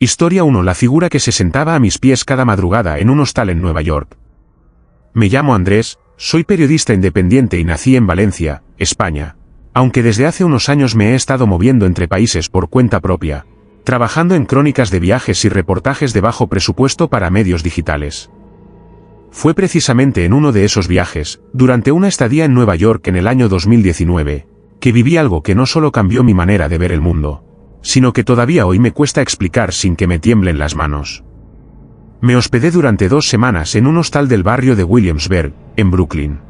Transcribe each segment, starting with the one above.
Historia 1. La figura que se sentaba a mis pies cada madrugada en un hostal en Nueva York. Me llamo Andrés, soy periodista independiente y nací en Valencia, España. Aunque desde hace unos años me he estado moviendo entre países por cuenta propia, trabajando en crónicas de viajes y reportajes de bajo presupuesto para medios digitales. Fue precisamente en uno de esos viajes, durante una estadía en Nueva York en el año 2019, que viví algo que no solo cambió mi manera de ver el mundo, sino que todavía hoy me cuesta explicar sin que me tiemblen las manos. Me hospedé durante 2 semanas en un hostal del barrio de Williamsburg, en Brooklyn.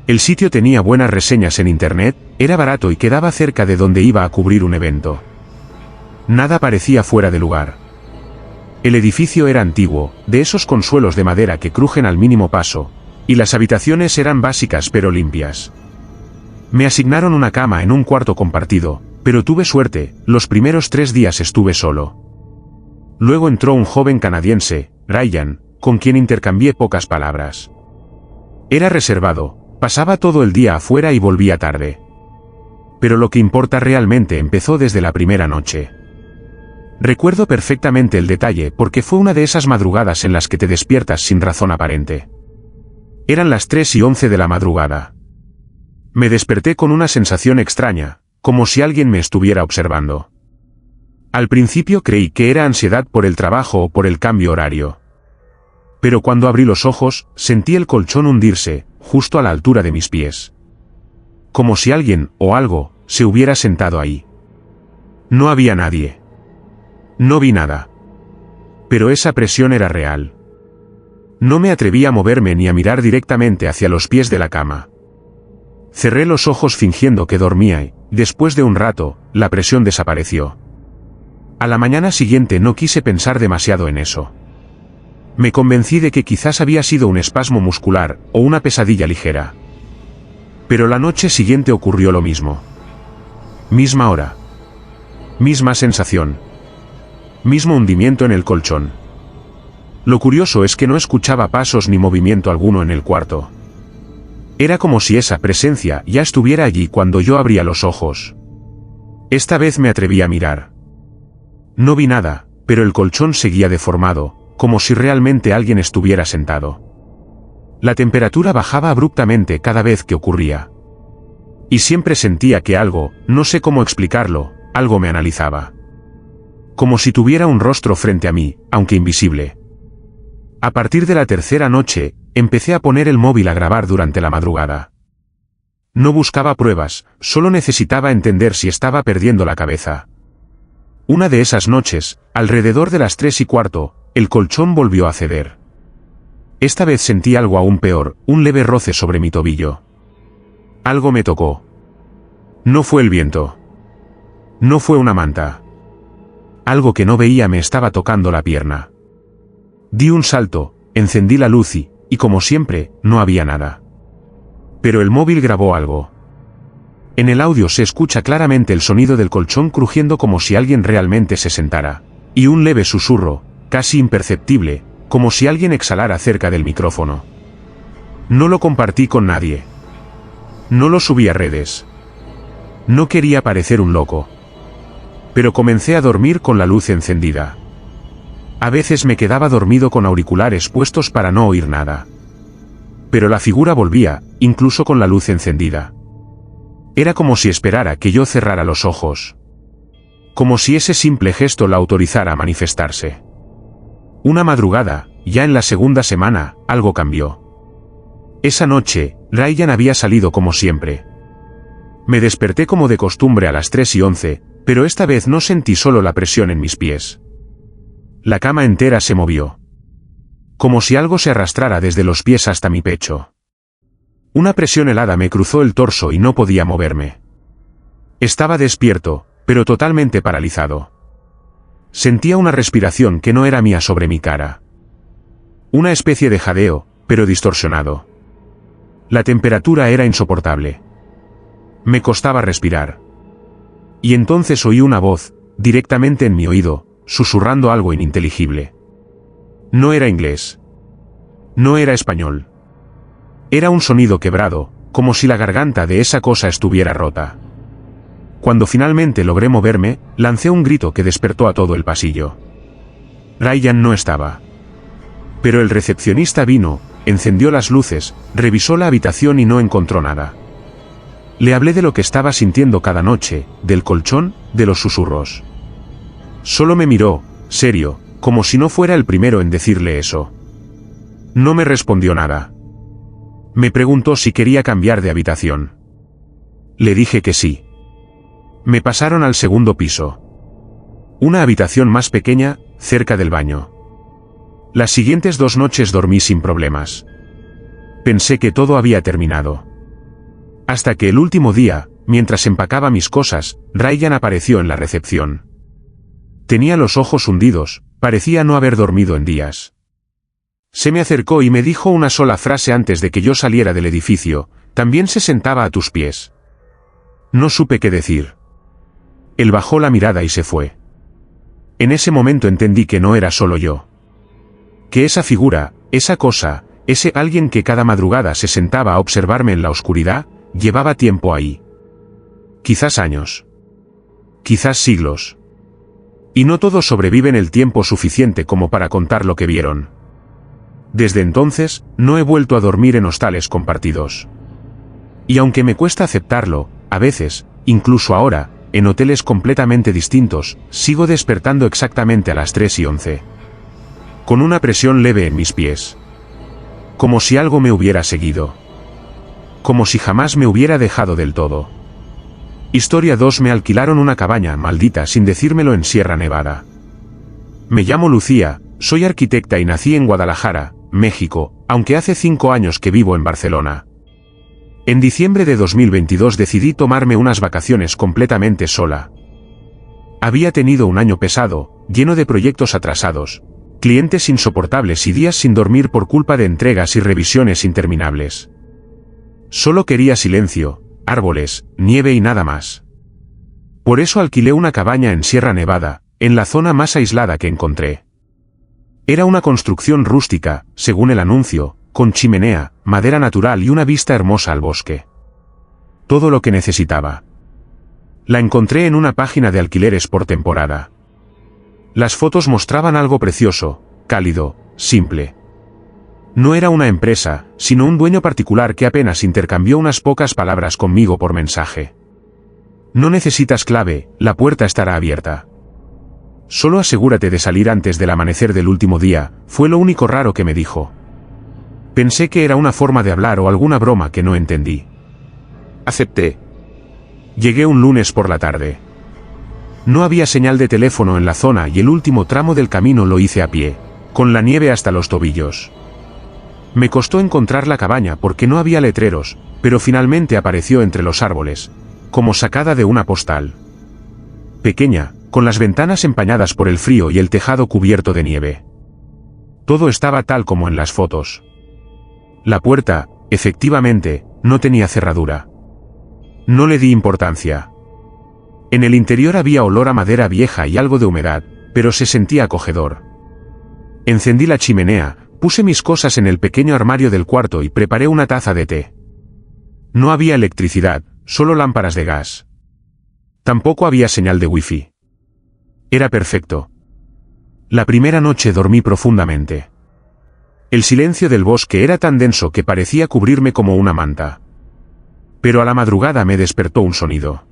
El sitio tenía buenas reseñas en internet, era barato y quedaba cerca de donde iba a cubrir un evento. Nada parecía fuera de lugar. El edificio era antiguo, de esos consuelos de madera que crujen al mínimo paso, y las habitaciones eran básicas pero limpias. Me asignaron una cama en un cuarto compartido, pero tuve suerte, los primeros 3 días estuve solo. Luego entró un joven canadiense, Ryan, con quien intercambié pocas palabras. Era reservado, pasaba todo el día afuera y volvía tarde. Pero lo que importa realmente empezó desde la primera noche. Recuerdo perfectamente el detalle porque fue una de esas madrugadas en las que te despiertas sin razón aparente. Eran las 3:11 de la madrugada. Me desperté con una sensación extraña, como si alguien me estuviera observando. Al principio creí que era ansiedad por el trabajo o por el cambio horario. Pero cuando abrí los ojos, sentí el colchón hundirse, justo a la altura de mis pies. Como si alguien, o algo, se hubiera sentado ahí. No había nadie. No vi nada. Pero esa presión era real. No me atreví a moverme ni a mirar directamente hacia los pies de la cama. Cerré los ojos fingiendo que dormía y, después de un rato, la presión desapareció. A la mañana siguiente no quise pensar demasiado en eso. Me convencí de que quizás había sido un espasmo muscular o una pesadilla ligera. Pero la noche siguiente ocurrió lo mismo. Misma hora. Misma sensación. Mismo hundimiento en el colchón. Lo curioso es que no escuchaba pasos ni movimiento alguno en el cuarto. Era como si esa presencia ya estuviera allí cuando yo abría los ojos. Esta vez me atreví a mirar. No vi nada, pero el colchón seguía deformado, como si realmente alguien estuviera sentado. La temperatura bajaba abruptamente cada vez que ocurría. Y siempre sentía que algo, no sé cómo explicarlo, algo me analizaba. Como si tuviera un rostro frente a mí, aunque invisible. A partir de la tercera noche, empecé a poner el móvil a grabar durante la madrugada. No buscaba pruebas, solo necesitaba entender si estaba perdiendo la cabeza. Una de esas noches, alrededor de las 3:15, el colchón volvió a ceder. Esta vez sentí algo aún peor, un leve roce sobre mi tobillo. Algo me tocó. No fue el viento. No fue una manta. Algo que no veía me estaba tocando la pierna. Di un salto, encendí la luz y, como siempre, no había nada. Pero el móvil grabó algo. En el audio se escucha claramente el sonido del colchón crujiendo como si alguien realmente se sentara, y un leve susurro, casi imperceptible, como si alguien exhalara cerca del micrófono. No lo compartí con nadie. No lo subí a redes. No quería parecer un loco. Pero comencé a dormir con la luz encendida. A veces me quedaba dormido con auriculares puestos para no oír nada. Pero la figura volvía, incluso con la luz encendida. Era como si esperara que yo cerrara los ojos. Como si ese simple gesto la autorizara a manifestarse. Una madrugada, ya en la segunda semana, algo cambió. Esa noche, Ryan había salido como siempre. Me desperté como de costumbre a las 3:11, pero esta vez no sentí solo la presión en mis pies. La cama entera se movió. Como si algo se arrastrara desde los pies hasta mi pecho. Una presión helada me cruzó el torso y no podía moverme. Estaba despierto, pero totalmente paralizado. Sentía una respiración que no era mía sobre mi cara. Una especie de jadeo, pero distorsionado. La temperatura era insoportable. Me costaba respirar. Y entonces oí una voz, directamente en mi oído, susurrando algo ininteligible. No era inglés. No era español. Era un sonido quebrado, como si la garganta de esa cosa estuviera rota. Cuando finalmente logré moverme, lancé un grito que despertó a todo el pasillo. Ryan no estaba. Pero el recepcionista vino, encendió las luces, revisó la habitación y no encontró nada. Le hablé de lo que estaba sintiendo cada noche, del colchón, de los susurros. Solo me miró, serio, como si no fuera el primero en decirle eso. No me respondió nada. Me preguntó si quería cambiar de habitación. Le dije que sí. Me pasaron al segundo piso. Una habitación más pequeña, cerca del baño. Las siguientes 2 noches dormí sin problemas. Pensé que todo había terminado. Hasta que el último día, mientras empacaba mis cosas, Ryan apareció en la recepción. Tenía los ojos hundidos, parecía no haber dormido en días. Se me acercó y me dijo una sola frase antes de que yo saliera del edificio: «También se sentaba a tus pies». No supe qué decir. Él bajó la mirada y se fue. En ese momento entendí que no era solo yo. Que esa figura, esa cosa, ese alguien que cada madrugada se sentaba a observarme en la oscuridad, llevaba tiempo ahí. Quizás años. Quizás siglos. Y no todos sobreviven el tiempo suficiente como para contar lo que vieron. Desde entonces, no he vuelto a dormir en hostales compartidos. Y aunque me cuesta aceptarlo, a veces, incluso ahora, en hoteles completamente distintos, sigo despertando exactamente a las 3:11. Con una presión leve en mis pies. Como si algo me hubiera seguido. Como si jamás me hubiera dejado del todo. Historia 2: me alquilaron una cabaña maldita sin decírmelo en Sierra Nevada. Me llamo Lucía, soy arquitecta y nací en Guadalajara, México, aunque hace 5 años que vivo en Barcelona. En diciembre de 2022 decidí tomarme unas vacaciones completamente sola. Había tenido un año pesado, lleno de proyectos atrasados, clientes insoportables y días sin dormir por culpa de entregas y revisiones interminables. Solo quería silencio, árboles, nieve y nada más. Por eso alquilé una cabaña en Sierra Nevada, en la zona más aislada que encontré. Era una construcción rústica, según el anuncio, con chimenea, madera natural y una vista hermosa al bosque. Todo lo que necesitaba. La encontré en una página de alquileres por temporada. Las fotos mostraban algo precioso, cálido, simple. No era una empresa, sino un dueño particular que apenas intercambió unas pocas palabras conmigo por mensaje. No necesitas clave, la puerta estará abierta. Solo asegúrate de salir antes del amanecer del último día, fue lo único raro que me dijo. Pensé que era una forma de hablar o alguna broma que no entendí. Acepté. Llegué un lunes por la tarde. No había señal de teléfono en la zona y el último tramo del camino lo hice a pie, con la nieve hasta los tobillos. Me costó encontrar la cabaña porque no había letreros, pero finalmente apareció entre los árboles, como sacada de una postal. Pequeña, con las ventanas empañadas por el frío y el tejado cubierto de nieve. Todo estaba tal como en las fotos. La puerta, efectivamente, no tenía cerradura. No le di importancia. En el interior había olor a madera vieja y algo de humedad, pero se sentía acogedor. Encendí la chimenea, puse mis cosas en el pequeño armario del cuarto y preparé una taza de té. No había electricidad, solo lámparas de gas. Tampoco había señal de wifi. Era perfecto. La primera noche dormí profundamente. El silencio del bosque era tan denso que parecía cubrirme como una manta. Pero a la madrugada me despertó un sonido.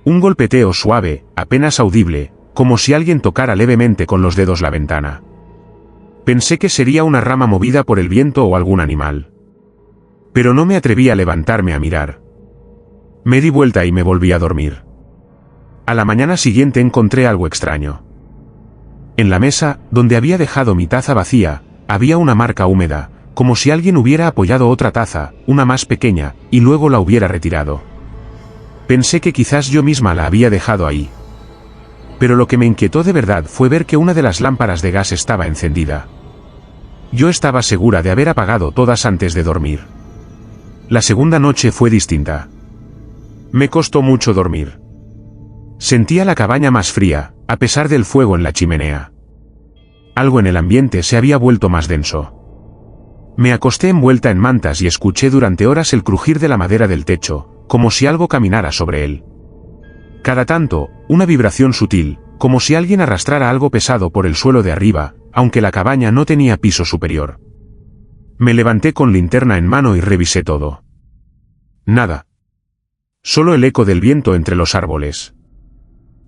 Un golpeteo suave, apenas audible, como si alguien tocara levemente con los dedos la ventana. Pensé que sería una rama movida por el viento o algún animal. Pero no me atreví a levantarme a mirar. Me di vuelta y me volví a dormir. A la mañana siguiente encontré algo extraño. En la mesa, donde había dejado mi taza vacía, había una marca húmeda, como si alguien hubiera apoyado otra taza, una más pequeña, y luego la hubiera retirado. Pensé que quizás yo misma la había dejado ahí. Pero lo que me inquietó de verdad fue ver que una de las lámparas de gas estaba encendida. Yo estaba segura de haber apagado todas antes de dormir. La segunda noche fue distinta. Me costó mucho dormir. Sentía la cabaña más fría, a pesar del fuego en la chimenea. Algo en el ambiente se había vuelto más denso. Me acosté envuelta en mantas y escuché durante horas el crujir de la madera del techo, como si algo caminara sobre él. Cada tanto, una vibración sutil, como si alguien arrastrara algo pesado por el suelo de arriba, aunque la cabaña no tenía piso superior. Me levanté con linterna en mano y revisé todo. Nada. Solo el eco del viento entre los árboles.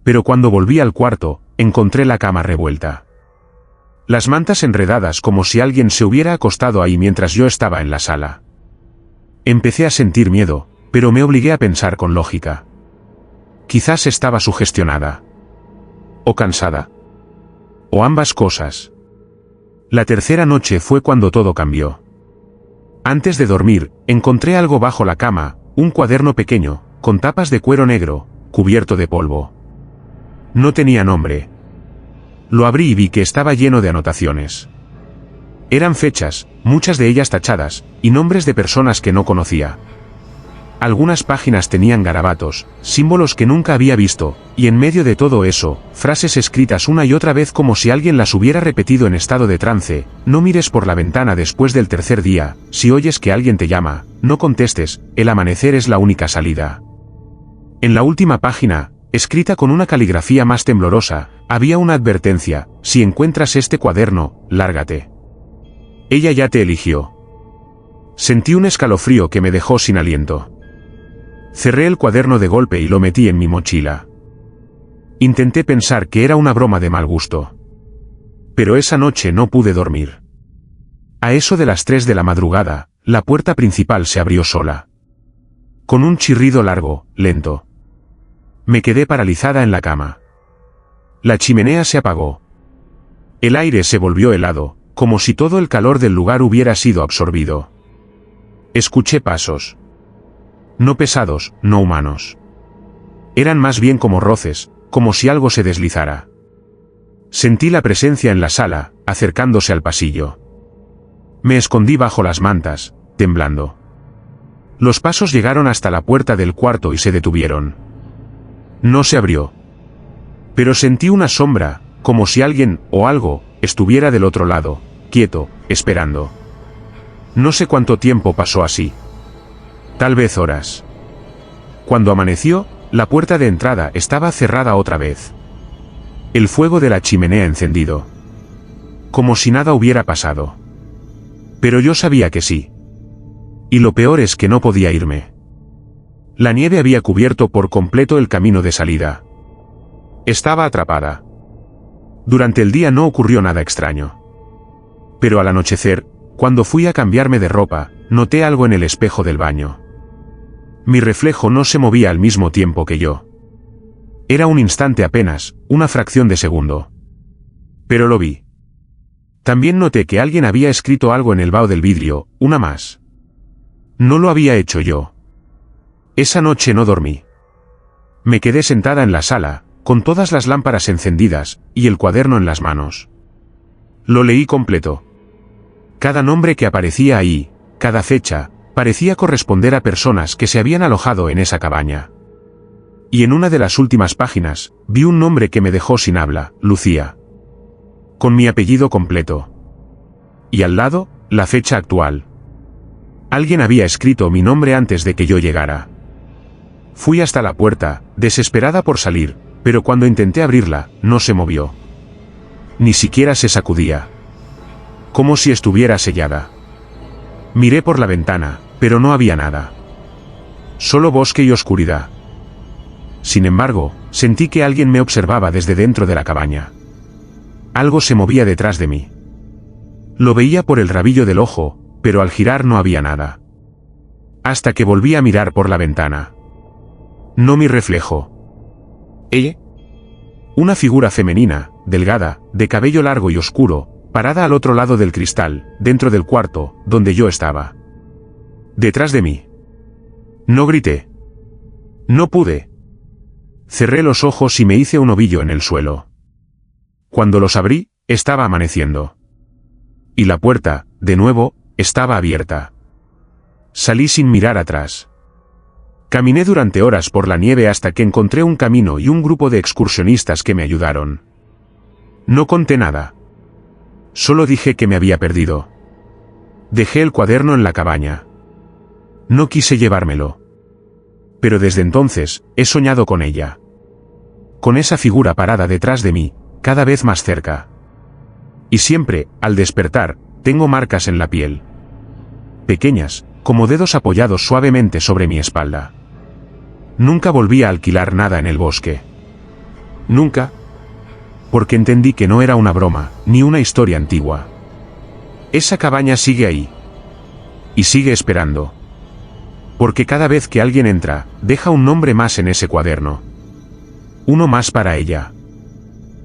Pero cuando volví al cuarto, encontré la cama revuelta. Las mantas enredadas como si alguien se hubiera acostado ahí mientras yo estaba en la sala. Empecé a sentir miedo, pero me obligué a pensar con lógica. Quizás estaba sugestionada. O cansada. O ambas cosas. La tercera noche fue cuando todo cambió. Antes de dormir, encontré algo bajo la cama, un cuaderno pequeño, con tapas de cuero negro, cubierto de polvo. No tenía nombre. Lo abrí y vi que estaba lleno de anotaciones. Eran fechas, muchas de ellas tachadas, y nombres de personas que no conocía. Algunas páginas tenían garabatos, símbolos que nunca había visto, y en medio de todo eso, frases escritas una y otra vez como si alguien las hubiera repetido en estado de trance: no mires por la ventana después del tercer día, si oyes que alguien te llama, no contestes, el amanecer es la única salida. En la última página, escrita con una caligrafía más temblorosa, había una advertencia: si encuentras este cuaderno, lárgate. Ella ya te eligió. Sentí un escalofrío que me dejó sin aliento. Cerré el cuaderno de golpe y lo metí en mi mochila. Intenté pensar que era una broma de mal gusto. Pero esa noche no pude dormir. A eso de las 3 de la madrugada, la puerta principal se abrió sola. Con un chirrido largo, lento. Me quedé paralizada en la cama. La chimenea se apagó. El aire se volvió helado, como si todo el calor del lugar hubiera sido absorbido. Escuché pasos. No pesados, no humanos. Eran más bien como roces, como si algo se deslizara. Sentí la presencia en la sala, acercándose al pasillo. Me escondí bajo las mantas, temblando. Los pasos llegaron hasta la puerta del cuarto y se detuvieron. No se abrió. Pero sentí una sombra, como si alguien, o algo, estuviera del otro lado, quieto, esperando. No sé cuánto tiempo pasó así. Tal vez horas. Cuando amaneció, la puerta de entrada estaba cerrada otra vez. El fuego de la chimenea encendido. Como si nada hubiera pasado. Pero yo sabía que sí. Y lo peor es que no podía irme. La nieve había cubierto por completo el camino de salida. Estaba atrapada. Durante el día no ocurrió nada extraño. Pero al anochecer, cuando fui a cambiarme de ropa, noté algo en el espejo del baño. Mi reflejo no se movía al mismo tiempo que yo. Era un instante apenas, una fracción de segundo. Pero lo vi. También noté que alguien había escrito algo en el vaho del vidrio, una más. No lo había hecho yo. Esa noche no dormí. Me quedé sentada en la sala, con todas las lámparas encendidas, y el cuaderno en las manos. Lo leí completo. Cada nombre que aparecía ahí, cada fecha, parecía corresponder a personas que se habían alojado en esa cabaña. Y en una de las últimas páginas, vi un nombre que me dejó sin habla: Lucía. Con mi apellido completo. Y al lado, la fecha actual. Alguien había escrito mi nombre antes de que yo llegara. Fui hasta la puerta, desesperada por salir, pero cuando intenté abrirla, no se movió. Ni siquiera se sacudía. Como si estuviera sellada. Miré por la ventana, pero no había nada. Solo bosque y oscuridad. Sin embargo, sentí que alguien me observaba desde dentro de la cabaña. Algo se movía detrás de mí. Lo veía por el rabillo del ojo, pero al girar no había nada. Hasta que volví a mirar por la ventana. No mi reflejo. ¿Ella? Una figura femenina, delgada, de cabello largo y oscuro, parada al otro lado del cristal, dentro del cuarto, donde yo estaba. Detrás de mí. No grité. No pude. Cerré los ojos y me hice un ovillo en el suelo. Cuando los abrí, estaba amaneciendo. Y la puerta, de nuevo, estaba abierta. Salí sin mirar atrás. Caminé durante horas por la nieve hasta que encontré un camino y un grupo de excursionistas que me ayudaron. No conté nada. Solo dije que me había perdido. Dejé el cuaderno en la cabaña. No quise llevármelo. Pero desde entonces, he soñado con ella. con esa figura parada detrás de mí, cada vez más cerca. Y siempre, al despertar, tengo marcas en la piel. Pequeñas, como dedos apoyados suavemente sobre mi espalda. Nunca volví a alquilar nada en el bosque. Nunca. Porque entendí que no era una broma, ni una historia antigua. Esa cabaña sigue ahí. Y sigue esperando. Porque cada vez que alguien entra, deja un nombre más en ese cuaderno. Uno más para ella.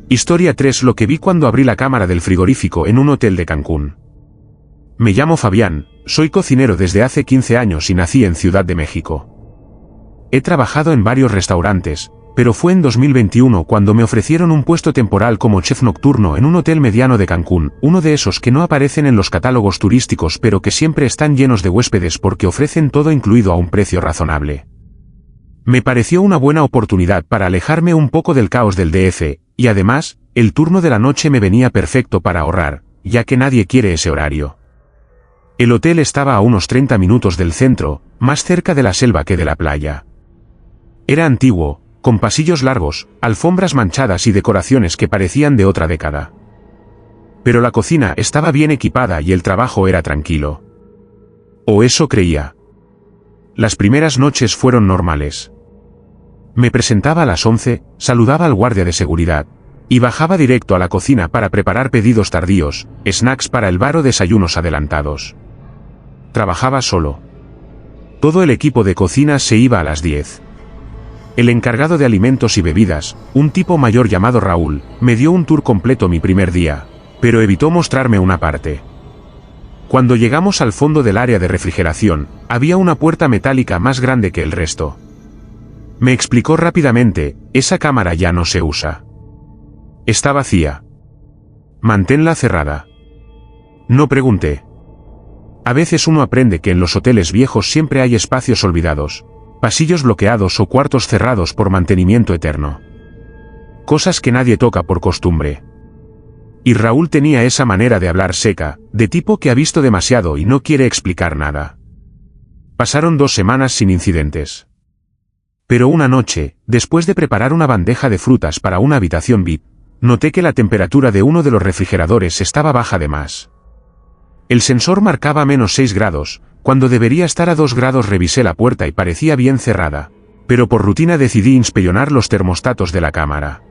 Historia 3. Lo que vi cuando abrí la cámara del frigorífico en un hotel de Cancún. Me llamo Fabián, soy cocinero desde hace 15 años y nací en Ciudad de México. He trabajado en varios restaurantes, pero fue en 2021 cuando me ofrecieron un puesto temporal como chef nocturno en un hotel mediano de Cancún, uno de esos que no aparecen en los catálogos turísticos pero que siempre están llenos de huéspedes porque ofrecen todo incluido a un precio razonable. Me pareció una buena oportunidad para alejarme un poco del caos del DF, y además, el turno de la noche me venía perfecto para ahorrar, ya que nadie quiere ese horario. El hotel estaba a unos 30 minutos del centro, más cerca de la selva que de la playa. Era antiguo, con pasillos largos, alfombras manchadas y decoraciones que parecían de otra década. Pero la cocina estaba bien equipada y el trabajo era tranquilo. O eso creía. Las primeras noches fueron normales. Me presentaba a las 11, saludaba al guardia de seguridad, y bajaba directo a la cocina para preparar pedidos tardíos, snacks para el bar o desayunos adelantados. Trabajaba solo. Todo el equipo de cocina se iba a las 10. El encargado de alimentos y bebidas, un tipo mayor llamado Raúl, me dio un tour completo mi primer día, pero evitó mostrarme una parte. Cuando llegamos al fondo del área de refrigeración, había una puerta metálica más grande que el resto. Me explicó rápidamente, esa cámara ya no se usa. Está vacía. Manténla cerrada. No pregunté. A veces uno aprende que en los hoteles viejos siempre hay espacios olvidados, pasillos bloqueados o cuartos cerrados por mantenimiento eterno. Cosas que nadie toca por costumbre. Y Raúl tenía esa manera de hablar seca, de tipo que ha visto demasiado y no quiere explicar nada. Pasaron 2 semanas sin incidentes. Pero una noche, después de preparar una bandeja de frutas para una habitación VIP, noté que la temperatura de uno de los refrigeradores estaba baja de más. El sensor marcaba -6 grados, cuando debería estar a 2 grados. Revisé la puerta y parecía bien cerrada, pero por rutina decidí inspeccionar los termostatos de la cámara.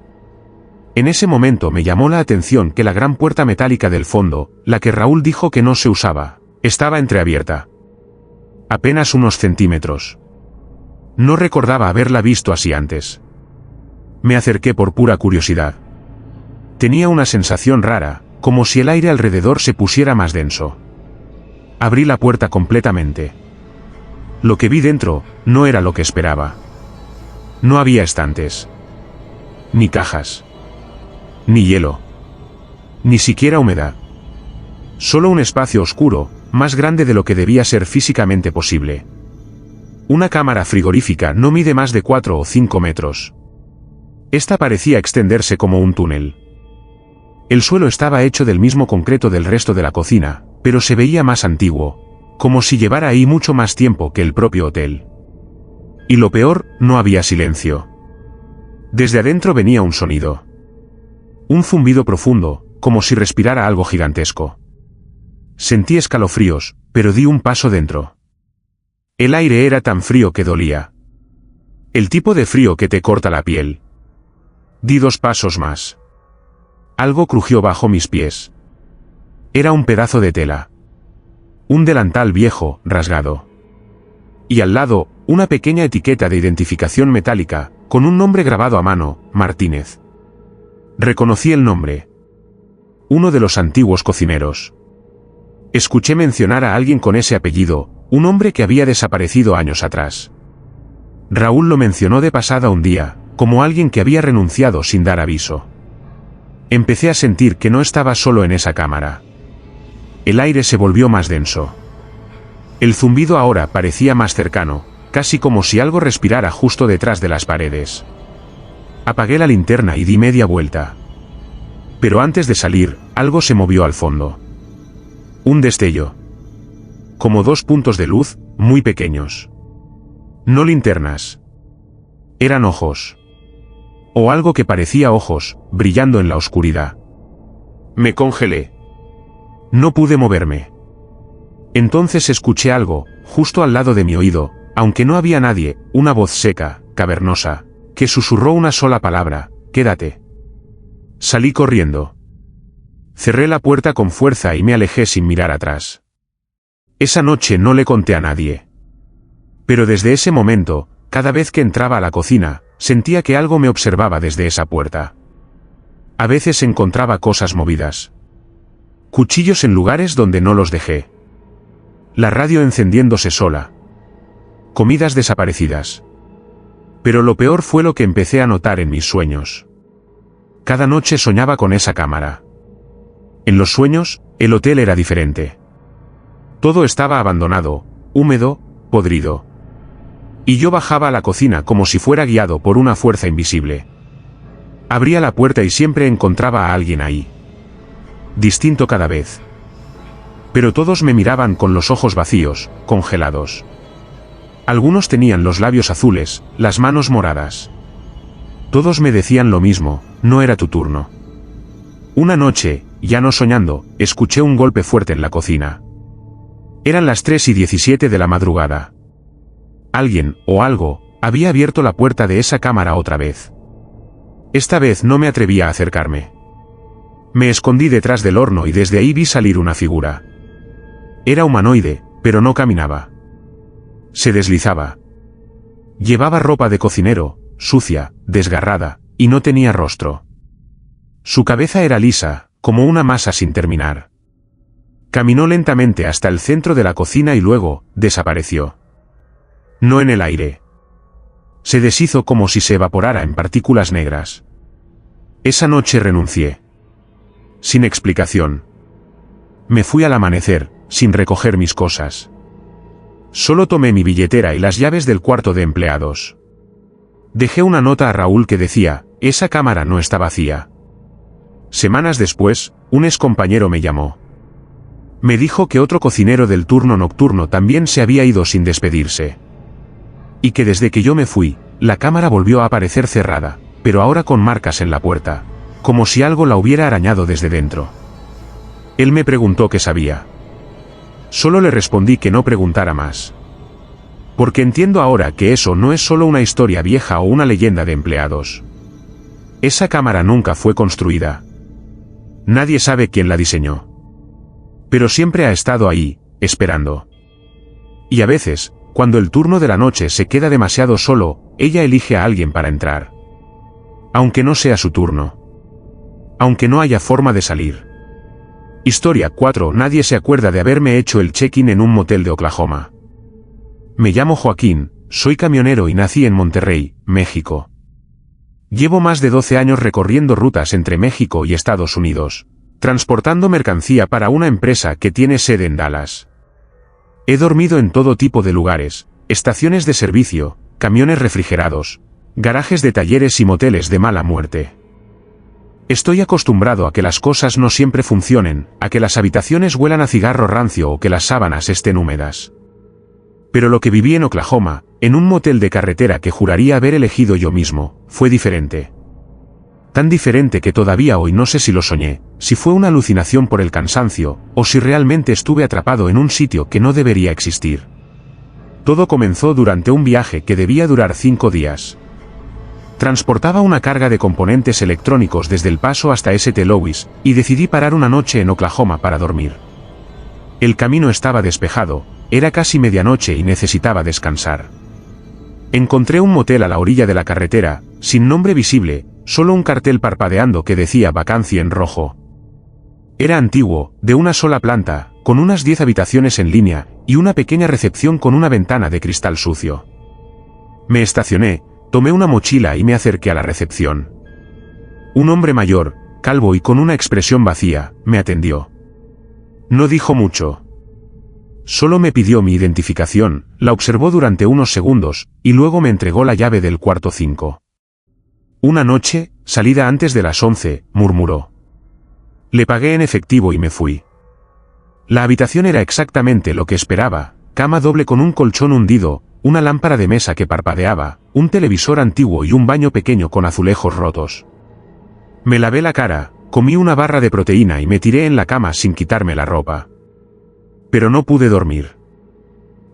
En ese momento me llamó la atención que la gran puerta metálica del fondo, la que Raúl dijo que no se usaba, estaba entreabierta. Apenas unos centímetros. No recordaba haberla visto así antes. Me acerqué por pura curiosidad. Tenía una sensación rara, como si el aire alrededor se pusiera más denso. Abrí la puerta completamente. Lo que vi dentro, no era lo que esperaba. No había estantes. Ni cajas. Ni hielo. Ni siquiera humedad. Solo un espacio oscuro, más grande de lo que debía ser físicamente posible. Una cámara frigorífica no mide más de 4 o 5 metros. Esta parecía extenderse como un túnel. El suelo estaba hecho del mismo concreto del resto de la cocina, pero se veía más antiguo, como si llevara ahí mucho más tiempo que el propio hotel. Y lo peor, no había silencio. Desde adentro venía un sonido. Un zumbido profundo, como si respirara algo gigantesco. Sentí escalofríos, pero di un paso dentro. El aire era tan frío que dolía. El tipo de frío que te corta la piel. Di 2 pasos más. Algo crujió bajo mis pies. Era un pedazo de tela. Un delantal viejo, rasgado. Y al lado, una pequeña etiqueta de identificación metálica, con un nombre grabado a mano, Martínez. Reconocí el nombre. Uno de los antiguos cocineros. Escuché mencionar a alguien con ese apellido, un hombre que había desaparecido años atrás. Raúl lo mencionó de pasada un día, como alguien que había renunciado sin dar aviso. Empecé a sentir que no estaba solo en esa cámara. El aire se volvió más denso. El zumbido ahora parecía más cercano, casi como si algo respirara justo detrás de las paredes. Apagué la linterna y di media vuelta. Pero antes de salir, algo se movió al fondo. Un destello. Como 2 puntos de luz, muy pequeños. No linternas. Eran ojos. o algo que parecía ojos, brillando en la oscuridad. Me congelé. No pude moverme. Entonces escuché algo, justo al lado de mi oído, aunque no había nadie, una voz seca, cavernosa, que susurró una sola palabra: quédate. Salí corriendo. Cerré la puerta con fuerza y me alejé sin mirar atrás. Esa noche no le conté a nadie. Pero desde ese momento, cada vez que entraba a la cocina, sentía que algo me observaba desde esa puerta. A veces encontraba cosas movidas. Cuchillos en lugares donde no los dejé. La radio encendiéndose sola. Comidas desaparecidas. Pero lo peor fue lo que empecé a notar en mis sueños. Cada noche soñaba con esa cámara. En los sueños, el hotel era diferente. Todo estaba abandonado, húmedo, podrido. Y yo bajaba a la cocina como si fuera guiado por una fuerza invisible. Abría la puerta y siempre encontraba a alguien ahí. Distinto cada vez. Pero todos me miraban con los ojos vacíos, congelados. Algunos tenían los labios azules, las manos moradas. Todos me decían lo mismo: no era tu turno. Una noche, ya no soñando, escuché un golpe fuerte en la cocina. Eran las 3:17 de la madrugada. Alguien, o algo, había abierto la puerta de esa cámara otra vez. Esta vez no me atrevía a acercarme. Me escondí detrás del horno y desde ahí vi salir una figura. Era humanoide, pero no caminaba. Se deslizaba. Llevaba ropa de cocinero, sucia, desgarrada, y no tenía rostro. Su cabeza era lisa, como una masa sin terminar. Caminó lentamente hasta el centro de la cocina y luego, desapareció. No en el aire. Se deshizo como si se evaporara en partículas negras. Esa noche renuncié. Sin explicación. Me fui al amanecer, sin recoger mis cosas. Solo tomé mi billetera y las llaves del cuarto de empleados. Dejé una nota a Raúl que decía: esa cámara no está vacía. Semanas después, un excompañero me llamó. Me dijo que otro cocinero del turno nocturno también se había ido sin despedirse. Y que desde que yo me fui, la cámara volvió a aparecer cerrada, pero ahora con marcas en la puerta, como si algo la hubiera arañado desde dentro. Él me preguntó qué sabía. Solo le respondí que no preguntara más. Porque entiendo ahora que eso no es solo una historia vieja o una leyenda de empleados. Esa cámara nunca fue construida. Nadie sabe quién la diseñó. Pero siempre ha estado ahí, esperando. Y a veces, cuando el turno de la noche se queda demasiado solo, ella elige a alguien para entrar. Aunque no sea su turno. Aunque no haya forma de salir. Historia 4. Nadie se acuerda de haberme hecho el check-in en un motel de Oklahoma. Me llamo Joaquín, soy camionero y nací en Monterrey, México. Llevo más de 12 años recorriendo rutas entre México y Estados Unidos, transportando mercancía para una empresa que tiene sede en Dallas. He dormido en todo tipo de lugares: estaciones de servicio, camiones refrigerados, garajes de talleres y moteles de mala muerte. Estoy acostumbrado a que las cosas no siempre funcionen, a que las habitaciones huelan a cigarro rancio o que las sábanas estén húmedas. Pero lo que viví en Oklahoma, en un motel de carretera que juraría haber elegido yo mismo, fue diferente. Tan diferente que todavía hoy no sé si lo soñé, si fue una alucinación por el cansancio, o si realmente estuve atrapado en un sitio que no debería existir. Todo comenzó durante un viaje que debía durar 5 días. Transportaba una carga de componentes electrónicos desde El Paso hasta St. Louis, y decidí parar una noche en Oklahoma para dormir. El camino estaba despejado, era casi medianoche y necesitaba descansar. Encontré un motel a la orilla de la carretera, sin nombre visible, solo un cartel parpadeando que decía vacancia en rojo. Era antiguo, de una sola planta, con unas 10 habitaciones en línea, y una pequeña recepción con una ventana de cristal sucio. Me estacioné, tomé una mochila y me acerqué a la recepción. Un hombre mayor, calvo y con una expresión vacía, me atendió. No dijo mucho. Solo me pidió mi identificación, la observó durante unos segundos, y luego me entregó la llave del cuarto 5. Una noche, salida antes de las 11, murmuró. Le pagué en efectivo y me fui. La habitación era exactamente lo que esperaba: cama doble con un colchón hundido, una lámpara de mesa que parpadeaba, un televisor antiguo y un baño pequeño con azulejos rotos. Me lavé la cara, comí una barra de proteína y me tiré en la cama sin quitarme la ropa. Pero no pude dormir.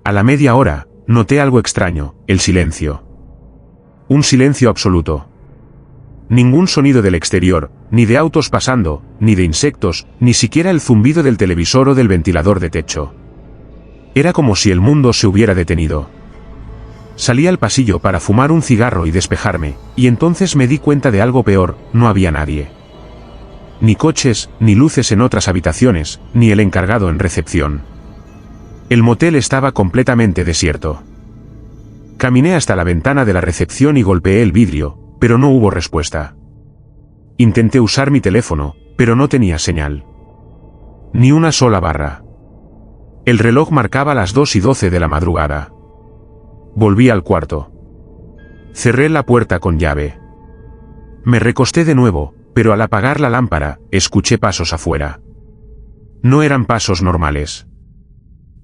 A la media hora, noté algo extraño, el silencio. Un silencio absoluto. Ningún sonido del exterior, ni de autos pasando, ni de insectos, ni siquiera el zumbido del televisor o del ventilador de techo. Era como si el mundo se hubiera detenido. Salí al pasillo para fumar un cigarro y despejarme, y entonces me di cuenta de algo peor: no había nadie. Ni coches, ni luces en otras habitaciones, ni el encargado en recepción. El motel estaba completamente desierto. Caminé hasta la ventana de la recepción y golpeé el vidrio, pero no hubo respuesta. Intenté usar mi teléfono, pero no tenía señal. Ni una sola barra. El reloj marcaba las 2:12 de la madrugada. Volví al cuarto. Cerré la puerta con llave. Me recosté de nuevo, pero al apagar la lámpara, escuché pasos afuera. No eran pasos normales.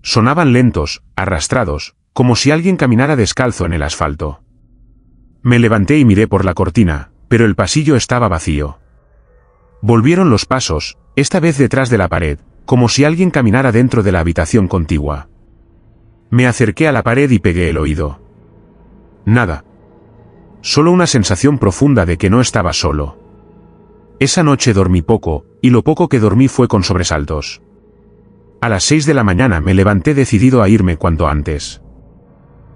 Sonaban lentos, arrastrados, como si alguien caminara descalzo en el asfalto. Me levanté y miré por la cortina, pero el pasillo estaba vacío. Volvieron los pasos, esta vez detrás de la pared, como si alguien caminara dentro de la habitación contigua. Me acerqué a la pared y pegué el oído. Nada. Solo una sensación profunda de que no estaba solo. Esa noche dormí poco, y lo poco que dormí fue con sobresaltos. A las 6 de la mañana me levanté decidido a irme cuanto antes.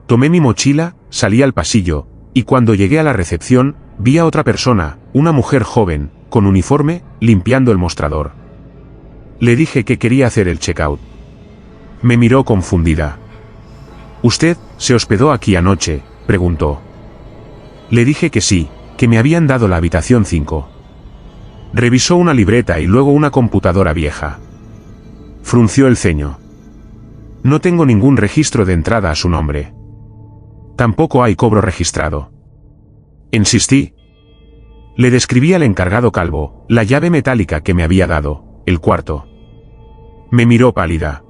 Tomé mi mochila, salí al pasillo, y cuando llegué a la recepción, vi a otra persona, una mujer joven, con uniforme, limpiando el mostrador. Le dije que quería hacer el checkout. Me miró confundida. «¿Usted se hospedó aquí anoche?», preguntó. Le dije que sí, que me habían dado la habitación 5. Revisó una libreta y luego una computadora vieja. Frunció el ceño. «No tengo ningún registro de entrada a su nombre. Tampoco hay cobro registrado». Insistí. Le describí al encargado calvo la llave metálica que me había dado, el cuarto. Me miró pálida.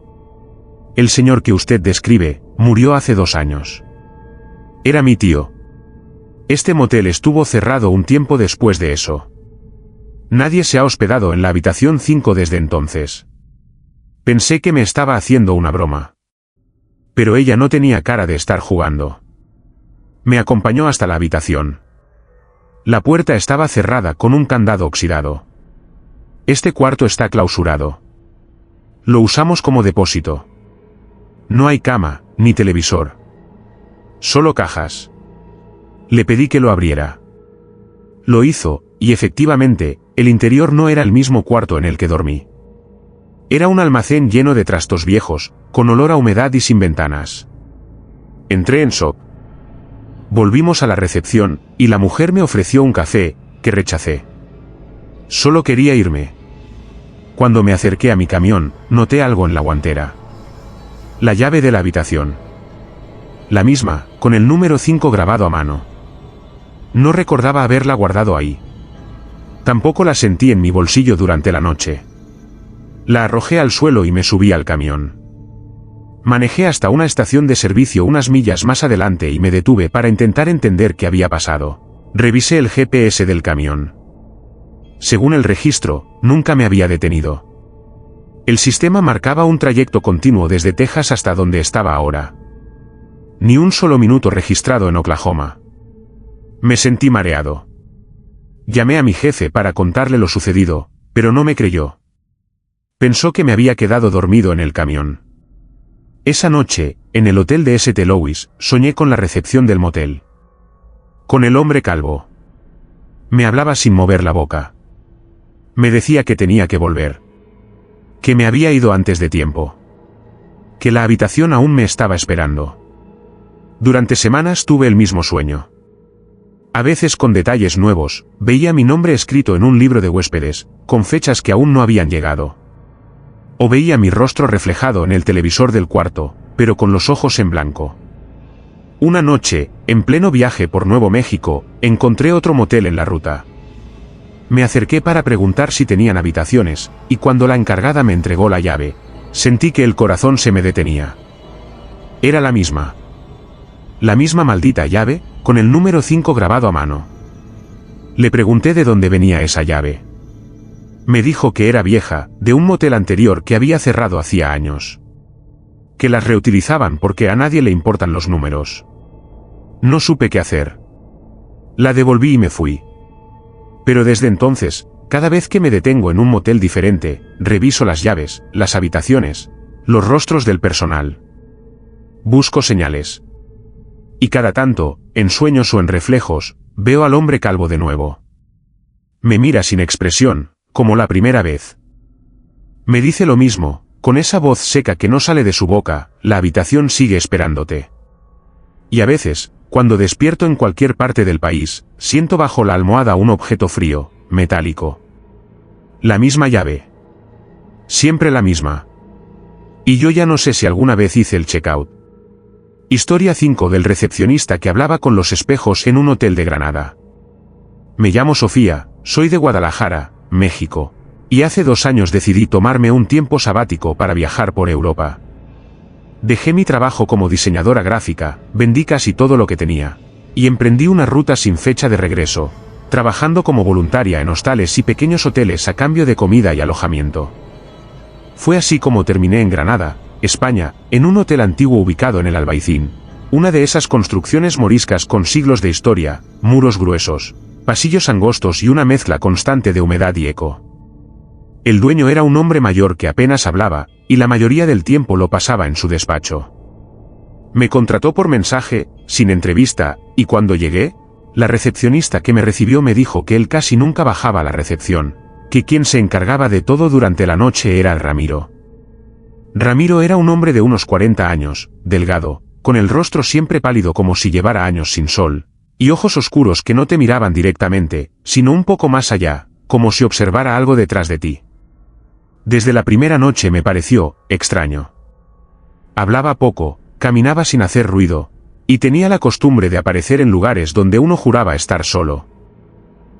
«El señor que usted describe murió hace 2 años. Era mi tío. Este motel estuvo cerrado un tiempo después de eso. Nadie se ha hospedado en la habitación 5 desde entonces». Pensé que me estaba haciendo una broma. Pero ella no tenía cara de estar jugando. Me acompañó hasta la habitación. La puerta estaba cerrada con un candado oxidado. «Este cuarto está clausurado. Lo usamos como depósito. No hay cama, ni televisor. Solo cajas». Le pedí que lo abriera. Lo hizo, y efectivamente, el interior no era el mismo cuarto en el que dormí. Era un almacén lleno de trastos viejos, con olor a humedad y sin ventanas. Entré en shock. Volvimos a la recepción, y la mujer me ofreció un café, que rechacé. Solo quería irme. Cuando me acerqué a mi camión, noté algo en la guantera. La llave de la habitación. La misma, con el número 5 grabado a mano. No recordaba haberla guardado ahí. Tampoco la sentí en mi bolsillo durante la noche. La arrojé al suelo y me subí al camión. Manejé hasta una estación de servicio unas millas más adelante y me detuve para intentar entender qué había pasado. Revisé el GPS del camión. Según el registro, nunca me había detenido. El sistema marcaba un trayecto continuo desde Texas hasta donde estaba ahora. Ni un solo minuto registrado en Oklahoma. Me sentí mareado. Llamé a mi jefe para contarle lo sucedido, pero no me creyó. Pensó que me había quedado dormido en el camión. Esa noche, en el hotel de St. Louis, soñé con la recepción del motel. Con el hombre calvo. Me hablaba sin mover la boca. Me decía que tenía que volver. Que me había ido antes de tiempo. Que la habitación aún me estaba esperando. Durante semanas tuve el mismo sueño. A veces con detalles nuevos, veía mi nombre escrito en un libro de huéspedes, con fechas que aún no habían llegado. O veía mi rostro reflejado en el televisor del cuarto, pero con los ojos en blanco. Una noche, en pleno viaje por Nuevo México, encontré otro motel en la ruta. Me acerqué para preguntar si tenían habitaciones, y cuando la encargada me entregó la llave, sentí que el corazón se me detenía. Era la misma. La misma maldita llave, con el número 5 grabado a mano. Le pregunté de dónde venía esa llave. Me dijo que era vieja, de un motel anterior que había cerrado hacía años. Que las reutilizaban porque a nadie le importan los números. No supe qué hacer. La devolví y me fui. Pero desde entonces, cada vez que me detengo en un motel diferente, reviso las llaves, las habitaciones, los rostros del personal. Busco señales. Y cada tanto, en sueños o en reflejos, veo al hombre calvo de nuevo. Me mira sin expresión, como la primera vez. Me dice lo mismo, con esa voz seca que no sale de su boca: la habitación sigue esperándote. Y a veces, cuando despierto en cualquier parte del país, siento bajo la almohada un objeto frío, metálico. La misma llave. Siempre la misma. Y yo ya no sé si alguna vez hice el checkout. Historia 5 del recepcionista que hablaba con los espejos en un hotel de Granada. Me llamo Sofía, soy de Guadalajara, México. Y hace 2 años decidí tomarme un tiempo sabático para viajar por Europa. Dejé mi trabajo como diseñadora gráfica, vendí casi todo lo que tenía. Y emprendí una ruta sin fecha de regreso, trabajando como voluntaria en hostales y pequeños hoteles a cambio de comida y alojamiento. Fue así como terminé en Granada, España, en un hotel antiguo ubicado en el Albaicín. Una de esas construcciones moriscas con siglos de historia, muros gruesos, pasillos angostos y una mezcla constante de humedad y eco. El dueño era un hombre mayor que apenas hablaba, y la mayoría del tiempo lo pasaba en su despacho. Me contrató por mensaje, sin entrevista, y cuando llegué, la recepcionista que me recibió me dijo que él casi nunca bajaba a la recepción, que quien se encargaba de todo durante la noche era Ramiro. Ramiro era un hombre de unos 40 años, delgado, con el rostro siempre pálido como si llevara años sin sol, y ojos oscuros que no te miraban directamente, sino un poco más allá, como si observara algo detrás de ti. Desde la primera noche me pareció extraño. Hablaba poco, caminaba sin hacer ruido, y tenía la costumbre de aparecer en lugares donde uno juraba estar solo.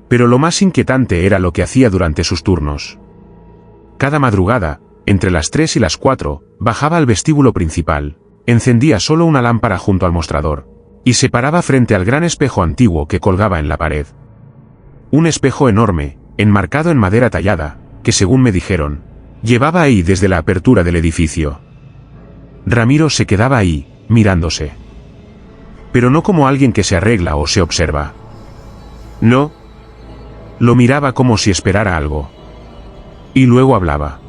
Pero lo más inquietante era lo que hacía durante sus turnos. Cada madrugada, entre las 3 y las 4, bajaba al vestíbulo principal, encendía solo una lámpara junto al mostrador, y se paraba frente al gran espejo antiguo que colgaba en la pared. Un espejo enorme, enmarcado en madera tallada, que según me dijeron, llevaba ahí desde la apertura del edificio. Ramiro se quedaba ahí, mirándose. Pero no como alguien que se arregla o se observa. No. Lo miraba como si esperara algo. Y luego hablaba.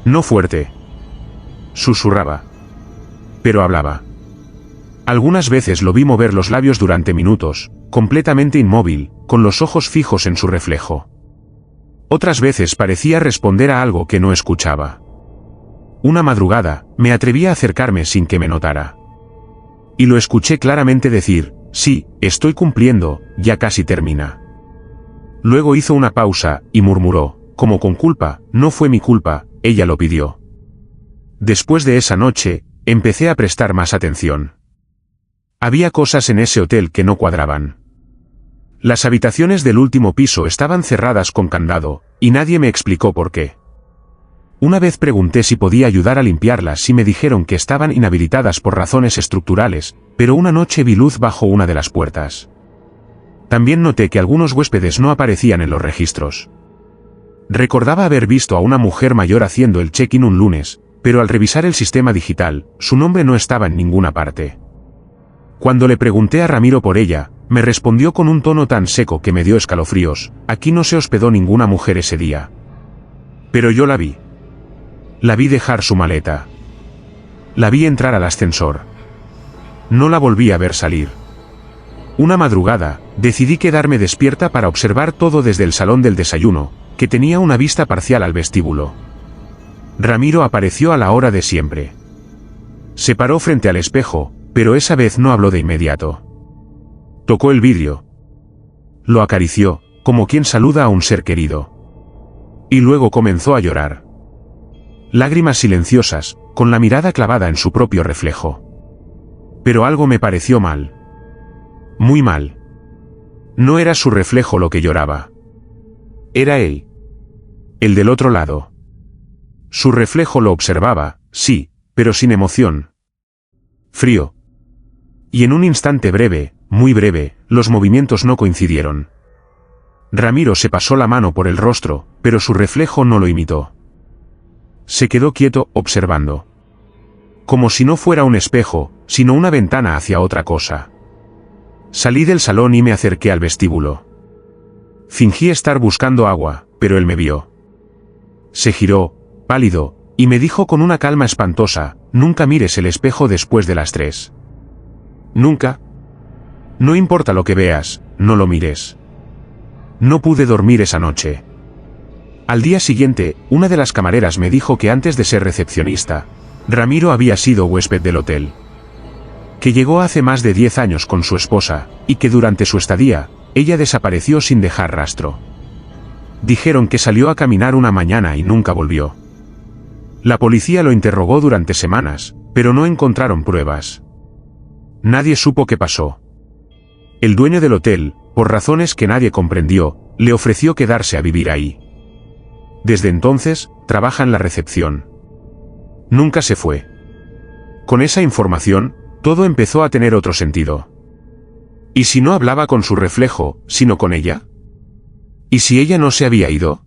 No fuerte. Susurraba. Pero hablaba. Algunas veces lo vi mover los labios durante minutos, completamente inmóvil, con los ojos fijos en su reflejo. Otras veces parecía responder a algo que no escuchaba. Una madrugada, me atreví a acercarme sin que me notara. Y lo escuché claramente decir: sí, estoy cumpliendo, ya casi termina. Luego hizo una pausa, y murmuró, como con culpa: no fue mi culpa, ella lo pidió. Después de esa noche, empecé a prestar más atención. Había cosas en ese hotel que no cuadraban. Las habitaciones del último piso estaban cerradas con candado, y nadie me explicó por qué. Una vez pregunté si podía ayudar a limpiarlas y me dijeron que estaban inhabilitadas por razones estructurales, pero una noche vi luz bajo una de las puertas. También noté que algunos huéspedes no aparecían en los registros. Recordaba haber visto a una mujer mayor haciendo el check-in un lunes, pero al revisar el sistema digital, su nombre no estaba en ninguna parte. Cuando le pregunté a Ramiro por ella, me respondió con un tono tan seco que me dio escalofríos: aquí no se hospedó ninguna mujer ese día. Pero yo la vi. La vi dejar su maleta. La vi entrar al ascensor. No la volví a ver salir. Una madrugada, decidí quedarme despierta para observar todo desde el salón del desayuno, que tenía una vista parcial al vestíbulo. Ramiro apareció a la hora de siempre. Se paró frente al espejo, pero esa vez no habló de inmediato. Tocó el vidrio. Lo acarició, como quien saluda a un ser querido. Y luego comenzó a llorar. Lágrimas silenciosas, con la mirada clavada en su propio reflejo. Pero algo me pareció mal. Muy mal. No era su reflejo lo que lloraba. Era él. El del otro lado. Su reflejo lo observaba, sí, pero sin emoción. Frío. Y en un instante breve, muy breve, los movimientos no coincidieron. Ramiro se pasó la mano por el rostro, pero su reflejo no lo imitó. Se quedó quieto, observando. Como si no fuera un espejo, sino una ventana hacia otra cosa. Salí del salón y me acerqué al vestíbulo. Fingí estar buscando agua, pero él me vio. Se giró, pálido, y me dijo con una calma espantosa: nunca mires el espejo después de las 3. Nunca. No importa lo que veas, no lo mires. No pude dormir esa noche. Al día siguiente, una de las camareras me dijo que antes de ser recepcionista, Ramiro había sido huésped del hotel. Que llegó hace más de 10 años con su esposa, y que durante su estadía, ella desapareció sin dejar rastro. Dijeron que salió a caminar una mañana y nunca volvió. La policía lo interrogó durante semanas, pero no encontraron pruebas. Nadie supo qué pasó. El dueño del hotel, por razones que nadie comprendió, le ofreció quedarse a vivir ahí. Desde entonces, trabaja en la recepción. Nunca se fue. Con esa información, todo empezó a tener otro sentido. ¿Y si no hablaba con su reflejo, sino con ella? ¿Y si ella no se había ido?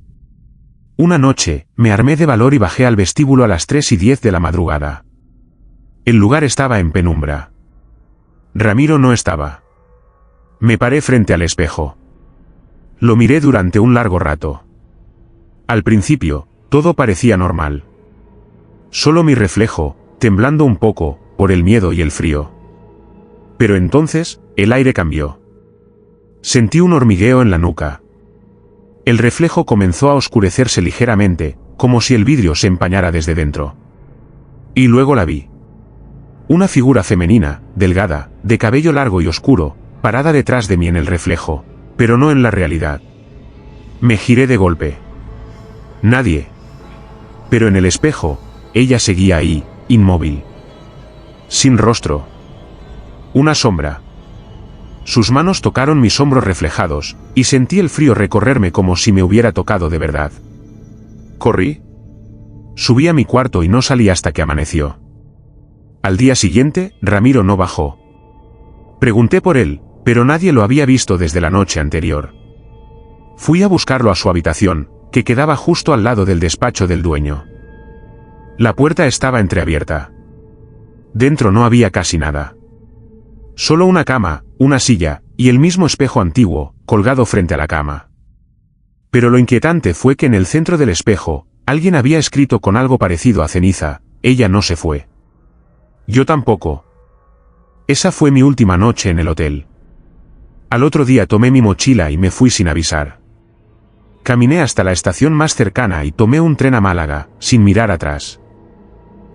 Una noche, me armé de valor y bajé al vestíbulo a las 3:10 de la madrugada. El lugar estaba en penumbra. Ramiro no estaba. Me paré frente al espejo. Lo miré durante un largo rato. Al principio, todo parecía normal. Solo mi reflejo, temblando un poco, por el miedo y el frío. Pero entonces, el aire cambió. Sentí un hormigueo en la nuca. El reflejo comenzó a oscurecerse ligeramente, como si el vidrio se empañara desde dentro. Y luego la vi. Una figura femenina, delgada, de cabello largo y oscuro, parada detrás de mí en el reflejo, pero no en la realidad. Me giré de golpe. Nadie. Pero en el espejo, ella seguía ahí, inmóvil. Sin rostro. Una sombra. Sus manos tocaron mis hombros reflejados, y sentí el frío recorrerme como si me hubiera tocado de verdad. Corrí. Subí a mi cuarto y no salí hasta que amaneció. Al día siguiente, Ramiro no bajó. Pregunté por él, pero nadie lo había visto desde la noche anterior. Fui a buscarlo a su habitación, que quedaba justo al lado del despacho del dueño. La puerta estaba entreabierta. Dentro no había casi nada. Solo una cama, una silla, y el mismo espejo antiguo, colgado frente a la cama. Pero lo inquietante fue que en el centro del espejo, alguien había escrito con algo parecido a ceniza: ella no se fue. Yo tampoco. Esa fue mi última noche en el hotel. Al otro día tomé mi mochila y me fui sin avisar. Caminé hasta la estación más cercana y tomé un tren a Málaga, sin mirar atrás.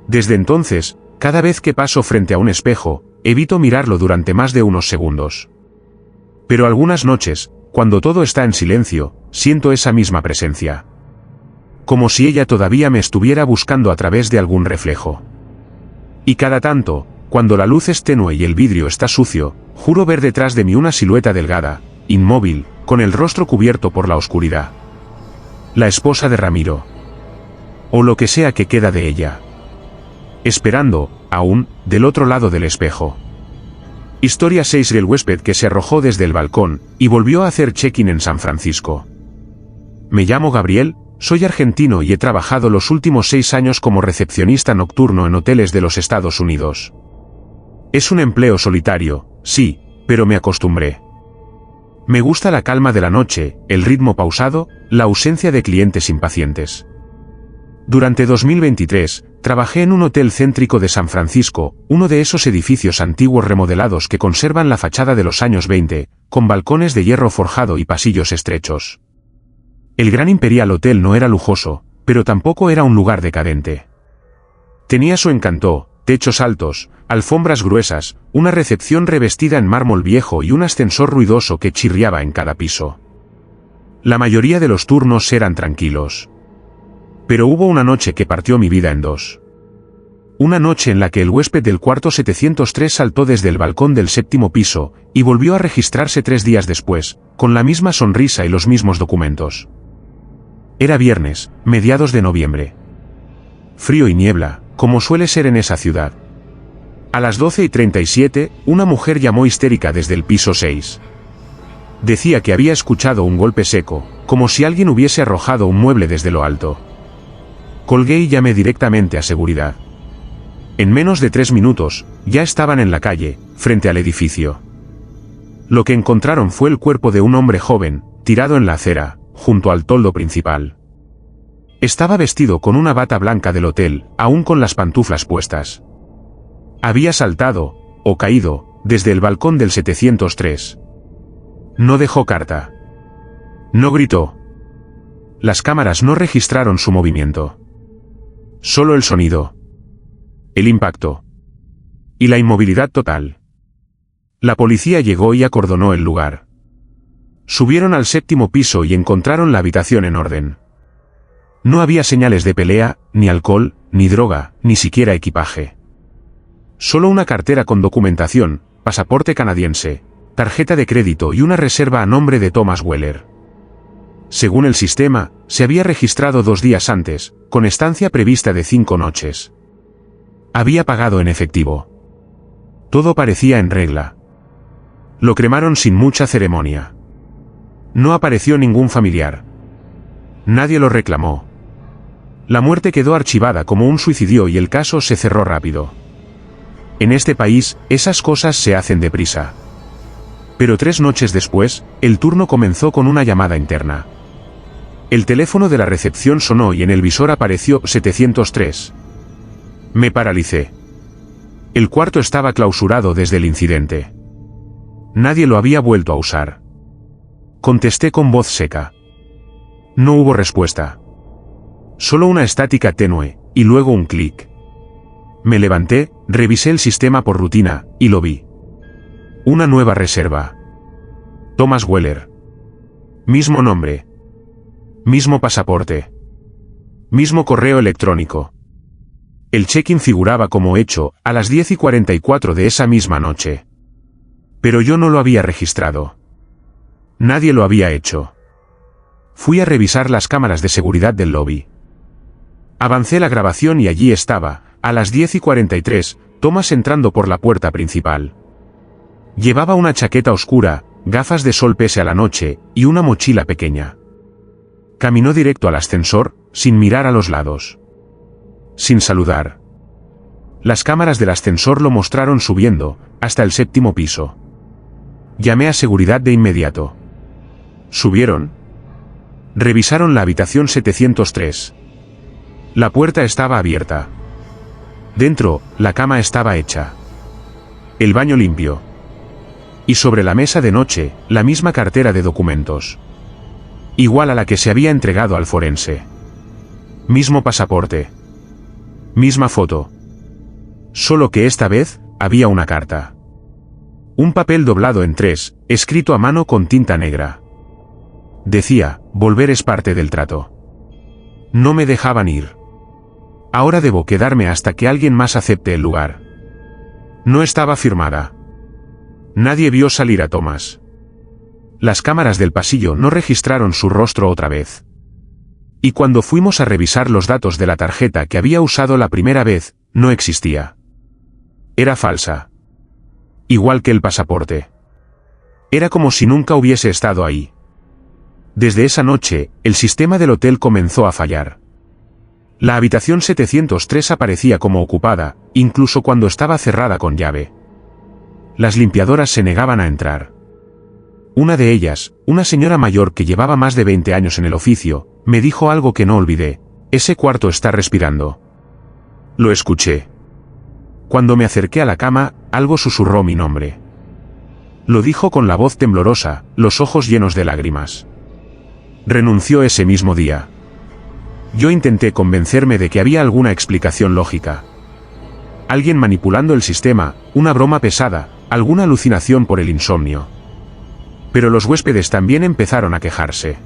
Desde entonces, cada vez que paso frente a un espejo, evito mirarlo durante más de unos segundos. Pero algunas noches, cuando todo está en silencio, siento esa misma presencia. Como si ella todavía me estuviera buscando a través de algún reflejo. Y cada tanto, cuando la luz es tenue y el vidrio está sucio, juro ver detrás de mí una silueta delgada, inmóvil, con el rostro cubierto por la oscuridad. La esposa de Ramiro. O lo que sea que queda de ella. Esperando, aún, del otro lado del espejo. Historia 6. El huésped que se arrojó desde el balcón, y volvió a hacer check-in en San Francisco. Me llamo Gabriel, soy argentino y he trabajado los últimos 6 años como recepcionista nocturno en hoteles de los Estados Unidos. Es un empleo solitario, sí, pero me acostumbré. Me gusta la calma de la noche, el ritmo pausado, la ausencia de clientes impacientes. Durante 2023, trabajé en un hotel céntrico de San Francisco, uno de esos edificios antiguos remodelados que conservan la fachada de los años 20, con balcones de hierro forjado y pasillos estrechos. El Gran Imperial Hotel no era lujoso, pero tampoco era un lugar decadente. Tenía su encanto: techos altos, alfombras gruesas, una recepción revestida en mármol viejo y un ascensor ruidoso que chirriaba en cada piso. La mayoría de los turnos eran tranquilos. Pero hubo una noche que partió mi vida en dos. Una noche en la que el huésped del cuarto 703 saltó desde el balcón del 7º piso, y volvió a registrarse 3 días después, con la misma sonrisa y los mismos documentos. Era viernes, mediados de noviembre. Frío y niebla, como suele ser en esa ciudad. A las 12:37, una mujer llamó histérica desde el piso 6. Decía que había escuchado un golpe seco, como si alguien hubiese arrojado un mueble desde lo alto. Colgué y llamé directamente a seguridad. En menos de 3 minutos, ya estaban en la calle, frente al edificio. Lo que encontraron fue el cuerpo de un hombre joven, tirado en la acera, junto al toldo principal. Estaba vestido con una bata blanca del hotel, aún con las pantuflas puestas. Había saltado, o caído, desde el balcón del 703. No dejó carta. No gritó. Las cámaras no registraron su movimiento. Solo el sonido. El impacto. Y la inmovilidad total. La policía llegó y acordonó el lugar. Subieron al 7º piso y encontraron la habitación en orden. No había señales de pelea, ni alcohol, ni droga, ni siquiera equipaje. Solo una cartera con documentación, pasaporte canadiense, tarjeta de crédito y una reserva a nombre de Thomas Weller. Según el sistema, se había registrado 2 días antes, con estancia prevista de 5 noches. Había pagado en efectivo. Todo parecía en regla. Lo cremaron sin mucha ceremonia. No apareció ningún familiar. Nadie lo reclamó. La muerte quedó archivada como un suicidio y el caso se cerró rápido. En este país, esas cosas se hacen deprisa. Pero 3 noches después, el turno comenzó con una llamada interna. El teléfono de la recepción sonó y en el visor apareció 703. Me paralicé. El cuarto estaba clausurado desde el incidente. Nadie lo había vuelto a usar. Contesté con voz seca. No hubo respuesta. Solo una estática tenue, y luego un clic. Me levanté, revisé el sistema por rutina, y lo vi. Una nueva reserva. Thomas Weller. Mismo nombre. Mismo pasaporte. Mismo correo electrónico. El check-in figuraba como hecho a las 10:44 de esa misma noche. Pero yo no lo había registrado. Nadie lo había hecho. Fui a revisar las cámaras de seguridad del lobby. Avancé la grabación y allí estaba, a las 10:43, Thomas entrando por la puerta principal. Llevaba una chaqueta oscura, gafas de sol pese a la noche, y una mochila pequeña. Caminó directo al ascensor, sin mirar a los lados. Sin saludar. Las cámaras del ascensor lo mostraron subiendo, hasta el 7º piso. Llamé a seguridad de inmediato. ¿Subieron? Revisaron la habitación 703. La puerta estaba abierta. Dentro, la cama estaba hecha. El baño limpio. Y sobre la mesa de noche, la misma cartera de documentos. Igual a la que se había entregado al forense. Mismo pasaporte. Misma foto. Solo que esta vez, había una carta. Un papel doblado en 3, escrito a mano con tinta negra. Decía, volver es parte del trato. No me dejaban ir. Ahora debo quedarme hasta que alguien más acepte el lugar. No estaba firmada. Nadie vio salir a Thomas. Las cámaras del pasillo no registraron su rostro otra vez. Y cuando fuimos a revisar los datos de la tarjeta que había usado la primera vez, no existía. Era falsa. Igual que el pasaporte. Era como si nunca hubiese estado ahí. Desde esa noche, el sistema del hotel comenzó a fallar. La habitación 703 aparecía como ocupada, incluso cuando estaba cerrada con llave. Las limpiadoras se negaban a entrar. Una de ellas, una señora mayor que llevaba más de 20 años en el oficio, me dijo algo que no olvidé: ese cuarto está respirando. Lo escuché. Cuando me acerqué a la cama, algo susurró mi nombre. Lo dijo con la voz temblorosa, los ojos llenos de lágrimas. Renunció ese mismo día. Yo intenté convencerme de que había alguna explicación lógica. Alguien manipulando el sistema, una broma pesada, alguna alucinación por el insomnio. Pero los huéspedes también empezaron a quejarse.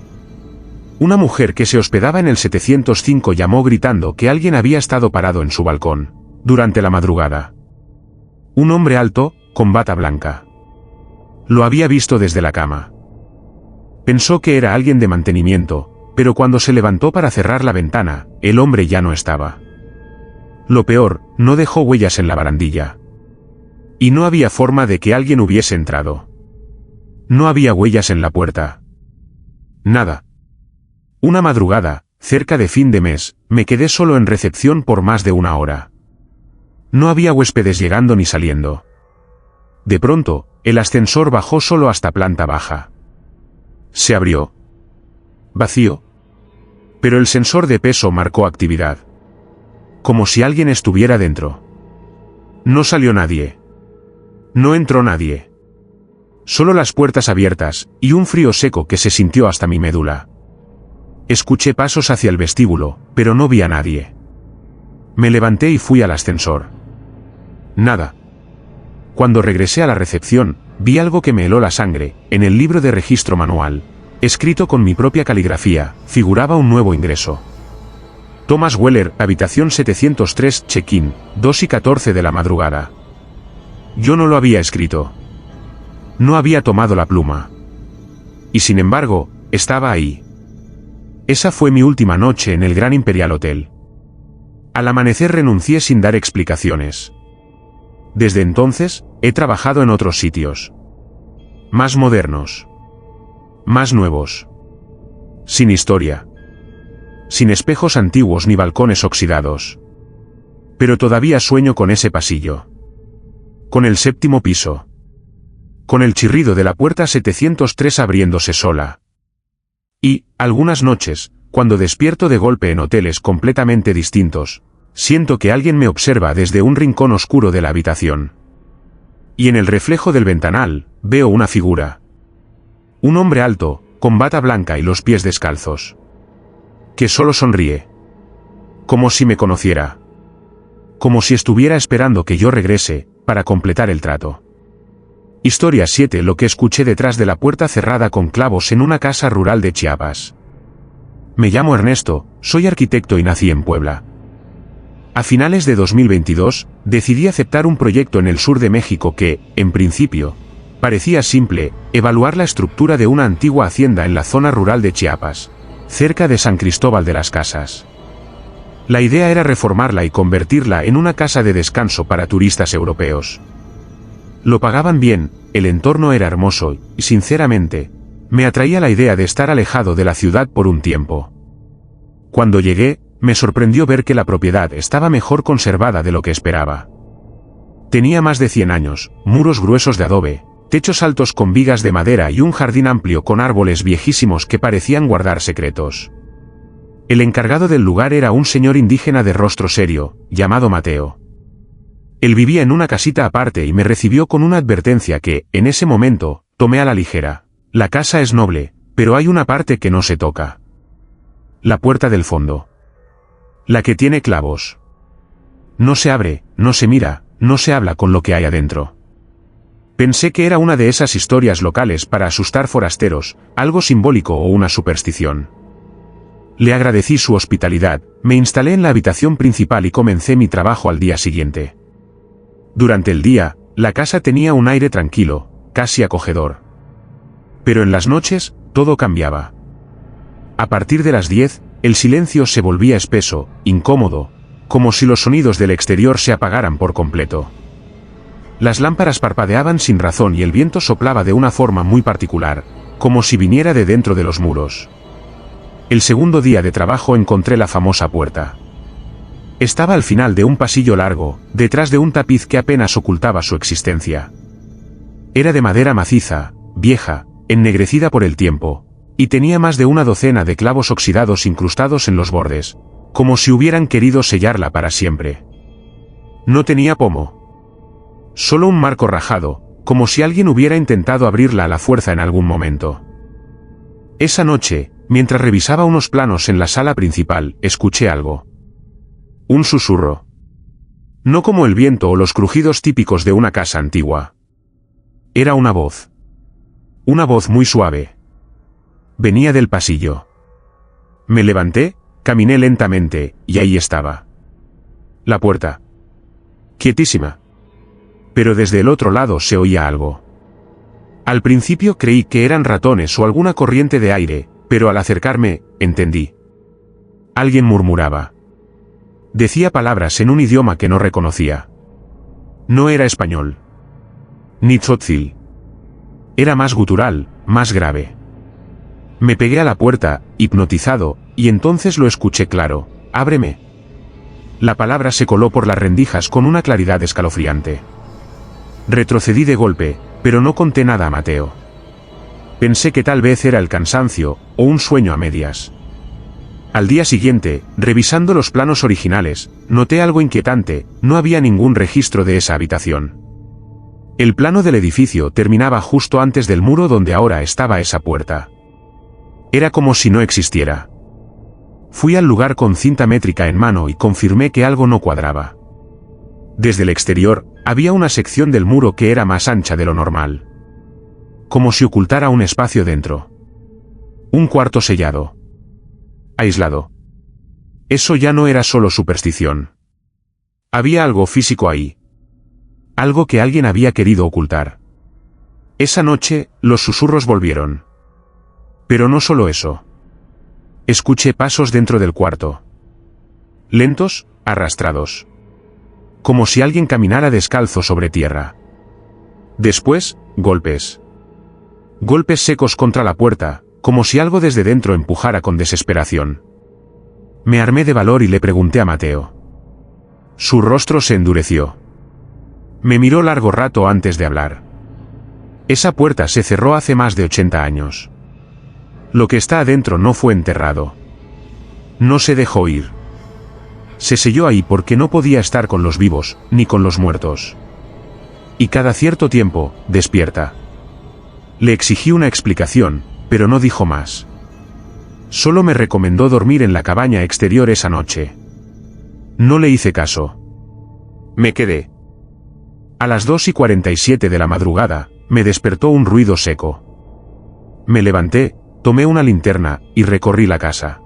Una mujer que se hospedaba en el 705 llamó gritando que alguien había estado parado en su balcón, durante la madrugada. Un hombre alto, con bata blanca. Lo había visto desde la cama. Pensó que era alguien de mantenimiento, pero cuando se levantó para cerrar la ventana, el hombre ya no estaba. Lo peor, no dejó huellas en la barandilla. y no había forma de que alguien hubiese entrado. No había huellas en la puerta. Nada. Una madrugada, cerca de fin de mes, me quedé solo en recepción por más de 1 hora. No había huéspedes llegando ni saliendo. De pronto, el ascensor bajó solo hasta planta baja. Se abrió. Vacío. Pero el sensor de peso marcó actividad. Como si alguien estuviera dentro. No salió nadie. No entró nadie. Solo las puertas abiertas, y un frío seco que se sintió hasta mi médula. Escuché pasos hacia el vestíbulo, pero no vi a nadie. Me levanté y fui al ascensor. Nada. Cuando regresé a la recepción, vi algo que me heló la sangre. En el libro de registro manual, escrito con mi propia caligrafía, figuraba un nuevo ingreso. Thomas Weller, habitación 703, check-in, 2:14 de la madrugada. Yo no lo había escrito. No había tomado la pluma. Y sin embargo, estaba ahí. Esa fue mi última noche en el Gran Imperial Hotel. Al amanecer renuncié sin dar explicaciones. Desde entonces, he trabajado en otros sitios. Más modernos. Más nuevos. Sin historia. Sin espejos antiguos ni balcones oxidados. Pero todavía sueño con ese pasillo. Con el 7º piso. Con el chirrido de la puerta 703 abriéndose sola. Y, algunas noches, cuando despierto de golpe en hoteles completamente distintos, siento que alguien me observa desde un rincón oscuro de la habitación. Y en el reflejo del ventanal, veo una figura. Un hombre alto, con bata blanca y los pies descalzos. Que solo sonríe. Como si me conociera. Como si estuviera esperando que yo regrese, para completar el trato. Historia 7. Lo que escuché detrás de la puerta cerrada con clavos en una casa rural de Chiapas. Me llamo Ernesto, soy arquitecto y nací en Puebla. A finales de 2022, decidí aceptar un proyecto en el sur de México que, en principio, parecía simple: evaluar la estructura de una antigua hacienda en la zona rural de Chiapas, cerca de San Cristóbal de las Casas. La idea era reformarla y convertirla en una casa de descanso para turistas europeos. Lo pagaban bien, el entorno era hermoso y, sinceramente, me atraía la idea de estar alejado de la ciudad por un tiempo. Cuando llegué, me sorprendió ver que la propiedad estaba mejor conservada de lo que esperaba. Tenía más de 100 años, muros gruesos de adobe, techos altos con vigas de madera y un jardín amplio con árboles viejísimos que parecían guardar secretos. El encargado del lugar era un señor indígena de rostro serio, llamado Mateo. Él vivía en una casita aparte y me recibió con una advertencia que, en ese momento, tomé a la ligera. La casa es noble, pero hay una parte que no se toca. La puerta del fondo. La que tiene clavos. No se abre, no se mira, no se habla con lo que hay adentro. Pensé que era una de esas historias locales para asustar forasteros, algo simbólico o una superstición. Le agradecí su hospitalidad, me instalé en la habitación principal y comencé mi trabajo al día siguiente. Durante el día, la casa tenía un aire tranquilo, casi acogedor. Pero en las noches, todo cambiaba. A partir de las 10, el silencio se volvía espeso, incómodo, como si los sonidos del exterior se apagaran por completo. Las lámparas parpadeaban sin razón y el viento soplaba de una forma muy particular, como si viniera de dentro de los muros. El segundo día de trabajo encontré la famosa puerta. Estaba al final de un pasillo largo, detrás de un tapiz que apenas ocultaba su existencia. Era de madera maciza, vieja, ennegrecida por el tiempo, y tenía más de una docena de clavos oxidados incrustados en los bordes, como si hubieran querido sellarla para siempre. No tenía pomo. Solo un marco rajado, como si alguien hubiera intentado abrirla a la fuerza en algún momento. Esa noche, mientras revisaba unos planos en la sala principal, escuché algo. Un susurro. No como el viento o los crujidos típicos de una casa antigua. Era una voz. Una voz muy suave. Venía del pasillo. Me levanté, caminé lentamente, y ahí estaba. La puerta. Quietísima. Pero desde el otro lado se oía algo. Al principio creí que eran ratones o alguna corriente de aire, pero al acercarme, entendí. Alguien murmuraba. Decía palabras en un idioma que no reconocía. No era español. ni Tzotzil. Era más gutural, más grave. Me pegué a la puerta, hipnotizado, y entonces lo escuché claro: «Ábreme». La palabra se coló por las rendijas con una claridad escalofriante. Retrocedí de golpe, pero no conté nada a Mateo. Pensé que tal vez era el cansancio, o un sueño a medias. Al día siguiente, revisando los planos originales, noté algo inquietante: no había ningún registro de esa habitación. El plano del edificio terminaba justo antes del muro donde ahora estaba esa puerta. Era como si no existiera. Fui al lugar con cinta métrica en mano y confirmé que algo no cuadraba. Desde el exterior, había una sección del muro que era más ancha de lo normal. Como si ocultara un espacio dentro. Un cuarto sellado. Aislado. Eso ya no era solo superstición. Había algo físico ahí. Algo que alguien había querido ocultar. Esa noche, los susurros volvieron. Pero no solo eso. Escuché pasos dentro del cuarto. Lentos, arrastrados. Como si alguien caminara descalzo sobre tierra. Después, golpes. Golpes secos contra la puerta, como si algo desde dentro empujara con desesperación. Me armé de valor y le pregunté a Mateo. Su rostro se endureció. Me miró largo rato antes de hablar. Esa puerta se cerró hace más de 80 años. Lo que está adentro no fue enterrado. No se dejó ir. Se selló ahí porque no podía estar con los vivos, ni con los muertos. Y cada cierto tiempo, despierta. Le exigí una explicación, pero no dijo más. Solo me recomendó dormir en la cabaña exterior esa noche. No le hice caso. Me quedé. A las 2:47 de la madrugada, me despertó un ruido seco. Me levanté, tomé una linterna, y recorrí la casa.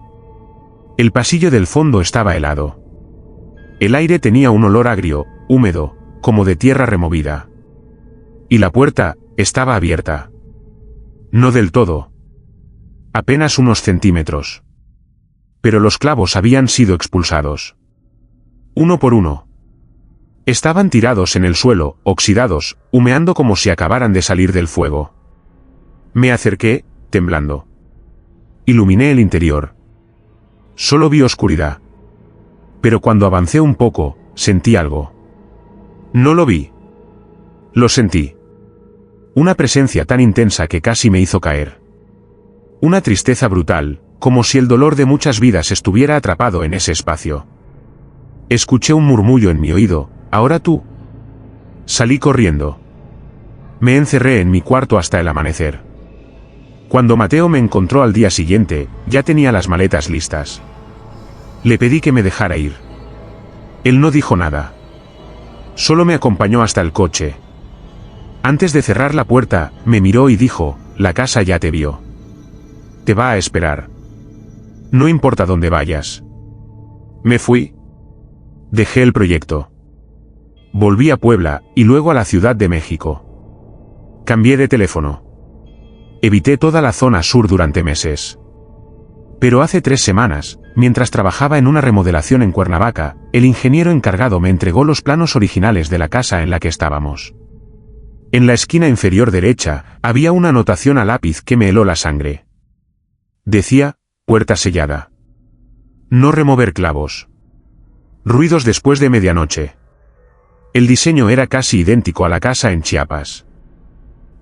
El pasillo del fondo estaba helado. El aire tenía un olor agrio, húmedo, como de tierra removida. Y la puerta estaba abierta. No del todo. Apenas unos centímetros. Pero los clavos habían sido expulsados. Uno por uno. Estaban tirados en el suelo, oxidados, humeando como si acabaran de salir del fuego. Me acerqué, temblando. Iluminé el interior. Solo vi oscuridad. Pero cuando avancé un poco, sentí algo. No lo vi. Lo sentí. Una presencia tan intensa que casi me hizo caer. Una tristeza brutal, como si el dolor de muchas vidas estuviera atrapado en ese espacio. Escuché un murmullo en mi oído: «¿Ahora tú?». Salí corriendo. Me encerré en mi cuarto hasta el amanecer. Cuando Mateo me encontró al día siguiente, ya tenía las maletas listas. Le pedí que me dejara ir. Él no dijo nada. Solo me acompañó hasta el coche. Antes de cerrar la puerta, me miró y dijo: «La casa ya te vio. Te va a esperar. No importa dónde vayas». Me fui. Dejé el proyecto. Volví a Puebla, y luego a la Ciudad de México. Cambié de teléfono. Evité toda la zona sur durante meses. Pero hace 3 semanas, mientras trabajaba en una remodelación en Cuernavaca, el ingeniero encargado me entregó los planos originales de la casa en la que estábamos. En la esquina inferior derecha, había una anotación a lápiz que me heló la sangre. Decía: «Puerta sellada. No remover clavos. Ruidos después de medianoche». El diseño era casi idéntico a la casa en Chiapas.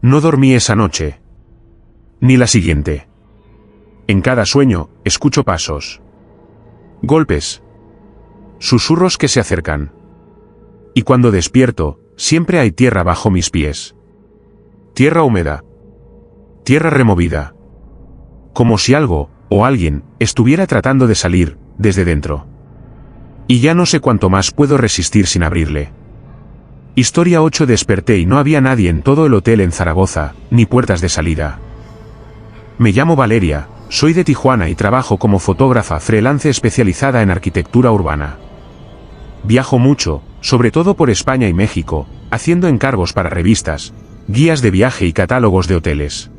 No dormí esa noche. Ni la siguiente. En cada sueño, escucho pasos. Golpes. Susurros que se acercan. Y cuando despierto, siempre hay tierra bajo mis pies. Tierra húmeda. Tierra removida. Como si algo, o alguien, estuviera tratando de salir, desde dentro. Y ya no sé cuánto más puedo resistir sin abrirle. Historia 8. Desperté y no había nadie en todo el hotel en Zaragoza, ni puertas de salida. Me llamo Valeria, soy de Tijuana y trabajo como fotógrafa freelance especializada en arquitectura urbana. Viajo mucho, sobre todo por España y México, haciendo encargos para revistas, guías de viaje y catálogos de hoteles.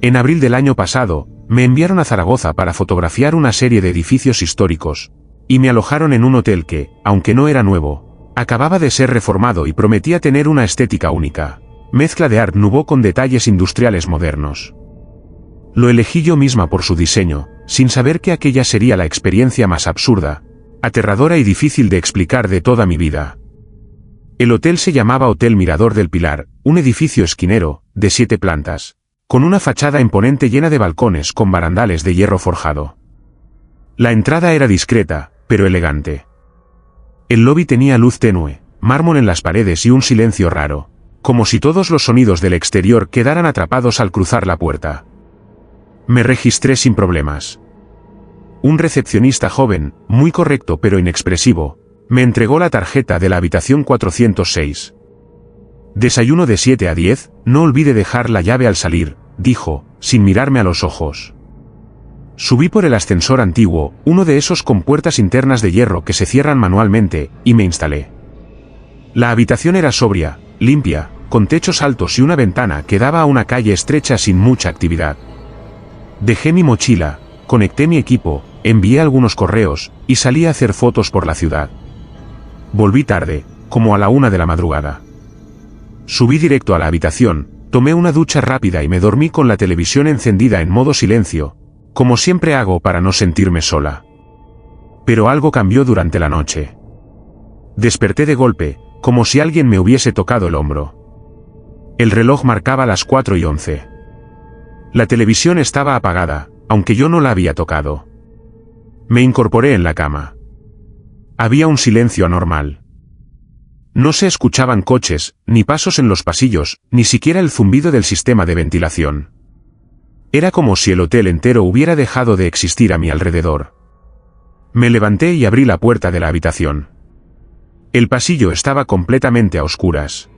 En abril del año pasado, me enviaron a Zaragoza para fotografiar una serie de edificios históricos, y me alojaron en un hotel que, aunque no era nuevo, acababa de ser reformado y prometía tener una estética única. mezcla de Art Nouveau con detalles industriales modernos. Lo elegí yo misma por su diseño, sin saber que aquella sería la experiencia más absurda, aterradora y difícil de explicar de toda mi vida. El hotel se llamaba Hotel Mirador del Pilar, un edificio esquinero, de 7 plantas, con una fachada imponente llena de balcones con barandales de hierro forjado. La entrada era discreta, pero elegante. El lobby tenía luz tenue, mármol en las paredes y un silencio raro, como si todos los sonidos del exterior quedaran atrapados al cruzar la puerta. Me registré sin problemas. Un recepcionista joven, muy correcto pero inexpresivo, me entregó la tarjeta de la habitación 406. Desayuno de 7 a 10, no olvide dejar la llave al salir, dijo, sin mirarme a los ojos. Subí por el ascensor antiguo, uno de esos con puertas internas de hierro que se cierran manualmente, y me instalé. La habitación era sobria, limpia, con techos altos y una ventana que daba a una calle estrecha sin mucha actividad. Dejé mi mochila, conecté mi equipo, envié algunos correos, y salí a hacer fotos por la ciudad. Volví tarde, como a la 1 de la madrugada. Subí directo a la habitación, tomé una ducha rápida y me dormí con la televisión encendida en modo silencio, como siempre hago para no sentirme sola. Pero algo cambió durante la noche. Desperté de golpe, como si alguien me hubiese tocado el hombro. El reloj marcaba las 4:11. La televisión estaba apagada, aunque yo no la había tocado. Me incorporé en la cama. Había un silencio anormal. No se escuchaban coches, ni pasos en los pasillos, ni siquiera el zumbido del sistema de ventilación. Era como si el hotel entero hubiera dejado de existir a mi alrededor. Me levanté y abrí la puerta de la habitación. El pasillo estaba completamente a oscuras.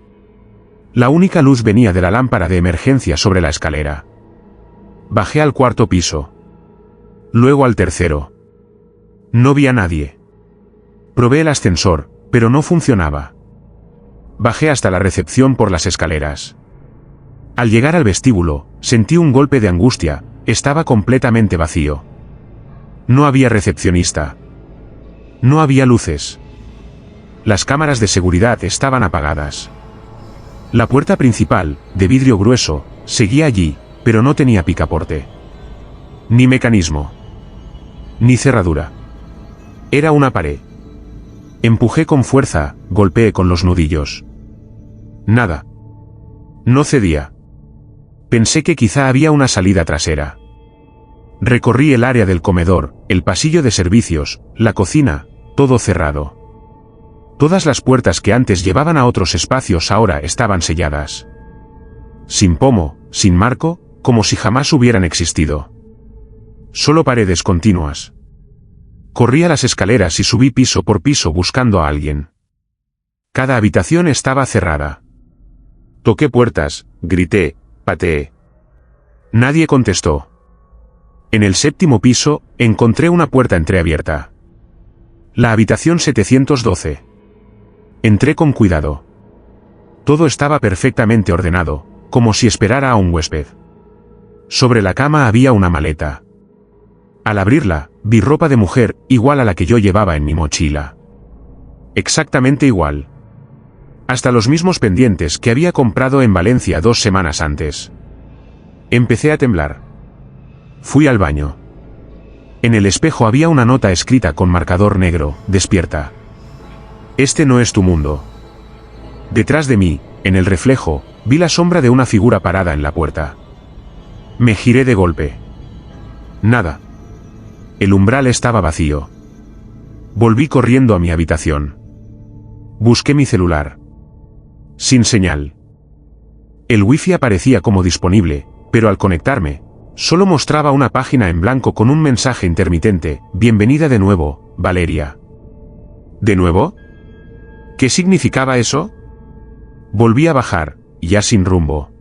La única luz venía de la lámpara de emergencia sobre la escalera. Bajé al 4.º piso. Luego al 3.º. No vi a nadie. Probé el ascensor, pero no funcionaba. Bajé hasta la recepción por las escaleras. Al llegar al vestíbulo, sentí un golpe de angustia, estaba completamente vacío. No había recepcionista. No había luces. Las cámaras de seguridad estaban apagadas. La puerta principal, de vidrio grueso, seguía allí, pero no tenía picaporte. Ni mecanismo. Ni cerradura. Era una pared. Empujé con fuerza, golpeé con los nudillos. Nada. No cedía. Pensé que quizá había una salida trasera. Recorrí el área del comedor, el pasillo de servicios, la cocina, todo cerrado. Todas las puertas que antes llevaban a otros espacios ahora estaban selladas. Sin pomo, sin marco, como si jamás hubieran existido. Solo paredes continuas. Corrí a las escaleras y subí piso por piso buscando a alguien. Cada habitación estaba cerrada. Toqué puertas, grité, pateé. Nadie contestó. En el 7.º piso, encontré una puerta entreabierta. La habitación 712. Entré con cuidado. Todo estaba perfectamente ordenado, como si esperara a un huésped. Sobre la cama había una maleta. Al abrirla, vi ropa de mujer, igual a la que yo llevaba en mi mochila. Exactamente igual. Hasta los mismos pendientes que había comprado en Valencia 2 semanas antes. Empecé a temblar. Fui al baño. En el espejo había una nota escrita con marcador negro: despierta. Este no es tu mundo. Detrás de mí, en el reflejo, vi la sombra de una figura parada en la puerta. Me giré de golpe. Nada. El umbral estaba vacío. Volví corriendo a mi habitación. Busqué mi celular. Sin señal. El wifi aparecía como disponible, pero al conectarme, solo mostraba una página en blanco con un mensaje intermitente: bienvenida de nuevo, Valeria. ¿De nuevo? ¿Qué significaba eso? Volví a bajar, ya sin rumbo.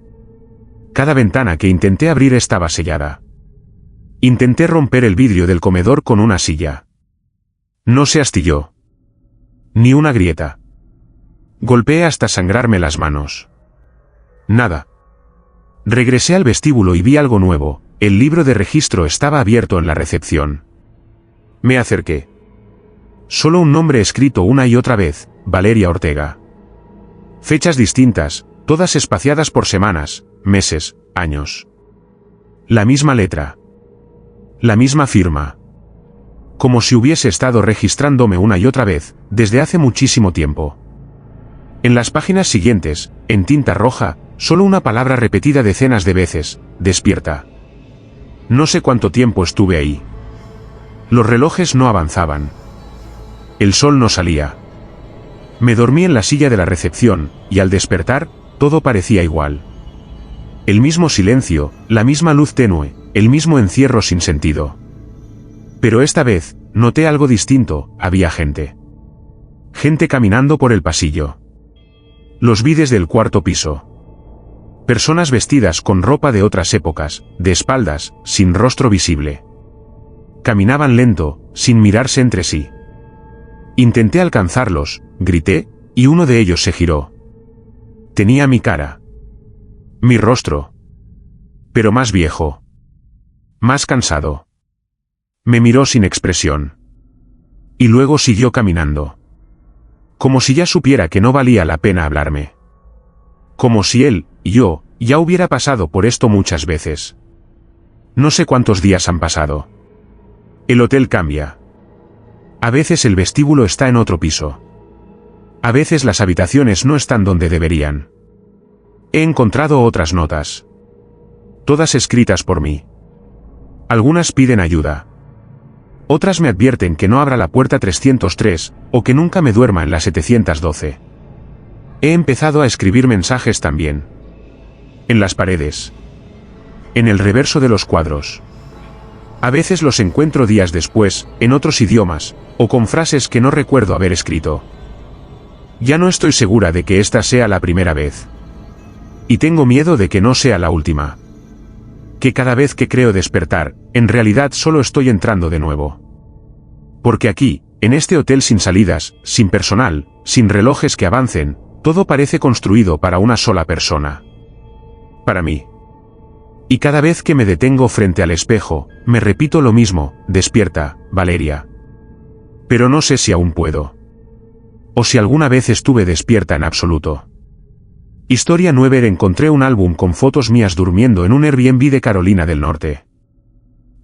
Cada ventana que intenté abrir estaba sellada. Intenté romper el vidrio del comedor con una silla. No se astilló. Ni una grieta. Golpeé hasta sangrarme las manos. Nada. Regresé al vestíbulo y vi algo nuevo: el libro de registro estaba abierto en la recepción. Me acerqué. Solo un nombre escrito una y otra vez: Valeria Ortega. Fechas distintas, todas espaciadas por semanas, meses, años. La misma letra. La misma firma. Como si hubiese estado registrándome una y otra vez, desde hace muchísimo tiempo. En las páginas siguientes, en tinta roja, solo una palabra repetida decenas de veces: despierta. No sé cuánto tiempo estuve ahí. Los relojes no avanzaban. El sol no salía. Me dormí en la silla de la recepción, y al despertar, todo parecía igual. El mismo silencio, la misma luz tenue, el mismo encierro sin sentido. Pero esta vez, noté algo distinto: había gente. Gente caminando por el pasillo. Los vi desde el cuarto piso. Personas vestidas con ropa de otras épocas, de espaldas, sin rostro visible. Caminaban lento, sin mirarse entre sí. Intenté alcanzarlos, grité, y uno de ellos se giró. Tenía mi cara. Mi rostro. Pero más viejo. Más cansado. Me miró sin expresión. Y luego siguió caminando. Como si ya supiera que no valía la pena hablarme. Como si él, y yo, ya hubiera pasado por esto muchas veces. No sé cuántos días han pasado. El hotel cambia. A veces el vestíbulo está en otro piso. A veces las habitaciones no están donde deberían. He encontrado otras notas. Todas escritas por mí. Algunas piden ayuda. Otras me advierten que no abra la puerta 303, o que nunca me duerma en la 712. He empezado a escribir mensajes también. En las paredes. En el reverso de los cuadros. A veces los encuentro días después, en otros idiomas, o con frases que no recuerdo haber escrito. Ya no estoy segura de que esta sea la primera vez. Y tengo miedo de que no sea la última. Que cada vez que creo despertar, en realidad solo estoy entrando de nuevo. Porque aquí, en este hotel sin salidas, sin personal, sin relojes que avancen, todo parece construido para una sola persona. Para mí. Y cada vez que me detengo frente al espejo, me repito lo mismo: despierta, Valeria. Pero no sé si aún puedo. O si alguna vez estuve despierta en absoluto. Historia 9. Encontré un álbum con fotos mías durmiendo en un Airbnb de Carolina del Norte.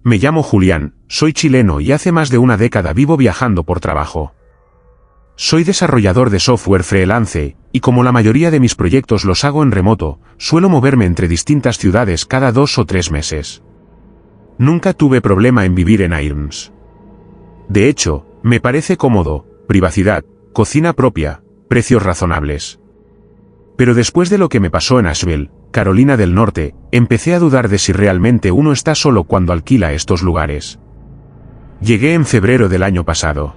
Me llamo Julián, soy chileno y hace más de una década vivo viajando por trabajo. Soy desarrollador de software freelance, y como la mayoría de mis proyectos los hago en remoto, suelo moverme entre distintas ciudades cada 2 o 3 meses. Nunca tuve problema en vivir en Irms. De hecho, me parece cómodo: privacidad, cocina propia, precios razonables. Pero después de lo que me pasó en Asheville, Carolina del Norte, empecé a dudar de si realmente uno está solo cuando alquila estos lugares. Llegué en febrero del año pasado.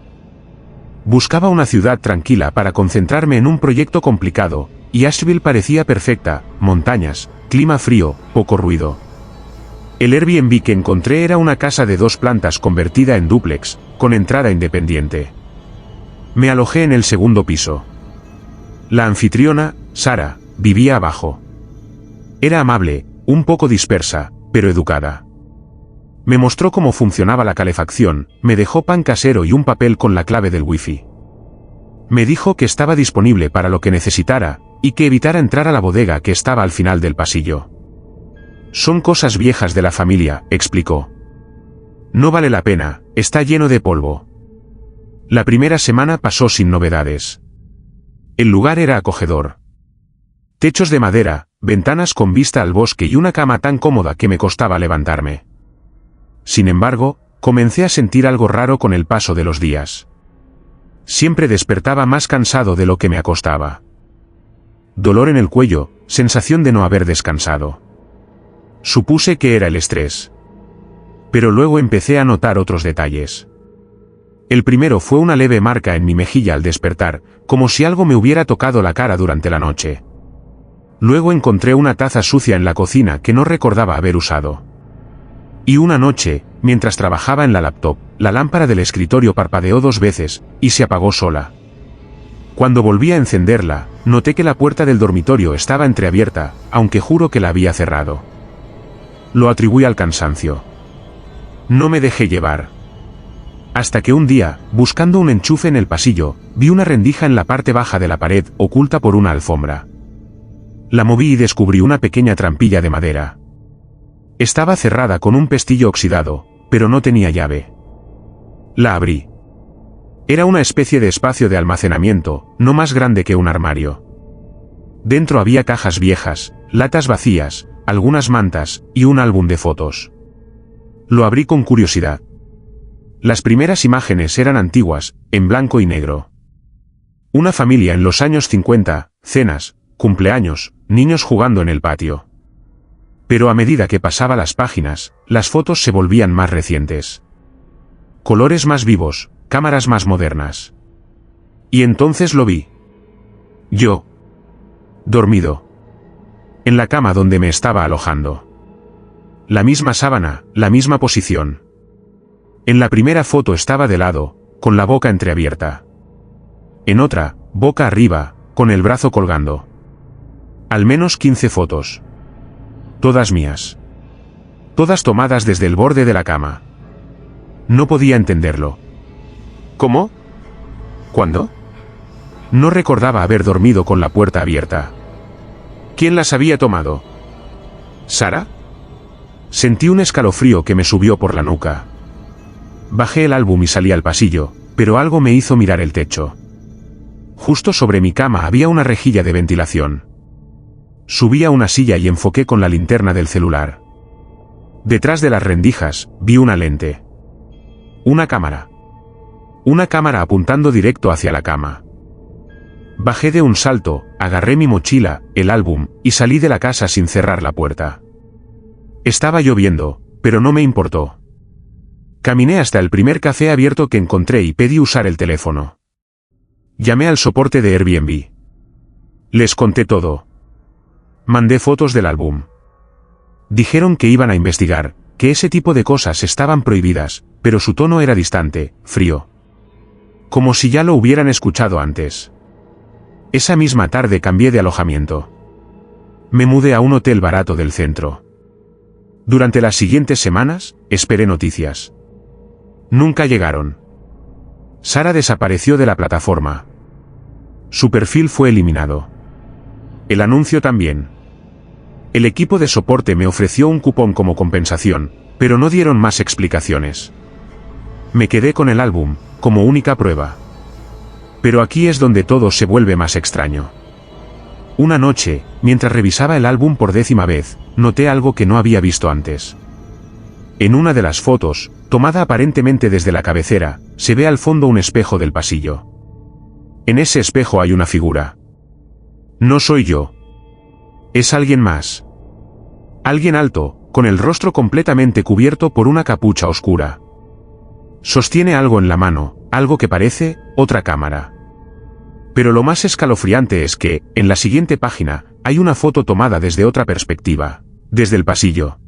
Buscaba una ciudad tranquila para concentrarme en un proyecto complicado, y Asheville parecía perfecta: montañas, clima frío, poco ruido. El Airbnb que encontré era una casa de 2 plantas convertida en dúplex, con entrada independiente. Me alojé en el segundo piso. La anfitriona, Sara, vivía abajo. Era amable, un poco dispersa, pero educada. Me mostró cómo funcionaba la calefacción, me dejó pan casero y un papel con la clave del wifi. Me dijo que estaba disponible para lo que necesitara, y que evitara entrar a la bodega que estaba al final del pasillo. Son cosas viejas de la familia, explicó. No vale la pena, está lleno de polvo. La primera semana pasó sin novedades. El lugar era acogedor. Techos de madera, ventanas con vista al bosque y una cama tan cómoda que me costaba levantarme. Sin embargo, comencé a sentir algo raro con el paso de los días. Siempre despertaba más cansado de lo que me acostaba. Dolor en el cuello, sensación de no haber descansado. Supuse que era el estrés. Pero luego empecé a notar otros detalles. El primero fue una leve marca en mi mejilla al despertar, como si algo me hubiera tocado la cara durante la noche. Luego encontré una taza sucia en la cocina que no recordaba haber usado. Y una noche, mientras trabajaba en la laptop, la lámpara del escritorio parpadeó 2 veces, y se apagó sola. Cuando volví a encenderla, noté que la puerta del dormitorio estaba entreabierta, aunque juro que la había cerrado. Lo atribuí al cansancio. No me dejé llevar. Hasta que un día, buscando un enchufe en el pasillo, vi una rendija en la parte baja de la pared, oculta por una alfombra. La moví y descubrí una pequeña trampilla de madera. Estaba cerrada con un pestillo oxidado, pero no tenía llave. La abrí. Era una especie de espacio de almacenamiento, no más grande que un armario. Dentro había cajas viejas, latas vacías, algunas mantas y un álbum de fotos. Lo abrí con curiosidad. Las primeras imágenes eran antiguas, en blanco y negro. Una familia en los años 50, cenas, cumpleaños, niños jugando en el patio. Pero a medida que pasaba las páginas, las fotos se volvían más recientes. Colores más vivos, cámaras más modernas. Y entonces lo vi. Yo. Dormido. En la cama donde me estaba alojando. La misma sábana, la misma posición. En la primera foto estaba de lado, con la boca entreabierta. En otra, boca arriba, con el brazo colgando. Al menos 15 fotos. Todas mías. Todas tomadas desde el borde de la cama. No podía entenderlo. ¿Cómo? ¿Cuándo? No recordaba haber dormido con la puerta abierta. ¿Quién las había tomado? ¿Sara? Sentí un escalofrío que me subió por la nuca. Bajé el álbum y salí al pasillo, pero algo me hizo mirar el techo. Justo sobre mi cama había una rejilla de ventilación. Subí a una silla y enfoqué con la linterna del celular. Detrás de las rendijas, vi una lente. Una cámara. Una cámara apuntando directo hacia la cama. Bajé de un salto, agarré mi mochila, el álbum, y salí de la casa sin cerrar la puerta. Estaba lloviendo, pero no me importó. Caminé hasta el primer café abierto que encontré y pedí usar el teléfono. Llamé al soporte de Airbnb. Les conté todo. Mandé fotos del álbum. Dijeron que iban a investigar, que ese tipo de cosas estaban prohibidas, pero su tono era distante, frío. Como si ya lo hubieran escuchado antes. Esa misma tarde cambié de alojamiento. Me mudé a un hotel barato del centro. Durante las siguientes semanas, esperé noticias. Nunca llegaron. Sara desapareció de la plataforma. Su perfil fue eliminado. El anuncio también. El equipo de soporte me ofreció un cupón como compensación, pero no dieron más explicaciones. Me quedé con el álbum, como única prueba. Pero aquí es donde todo se vuelve más extraño. Una noche, mientras revisaba el álbum por 10ª vez, noté algo que no había visto antes. En una de las fotos, tomada aparentemente desde la cabecera, se ve al fondo un espejo del pasillo. En ese espejo hay una figura. No soy yo. Es alguien más. Alguien alto, con el rostro completamente cubierto por una capucha oscura. Sostiene algo en la mano, algo que parece otra cámara. Pero lo más escalofriante es que, en la siguiente página, hay una foto tomada desde otra perspectiva, desde el pasillo.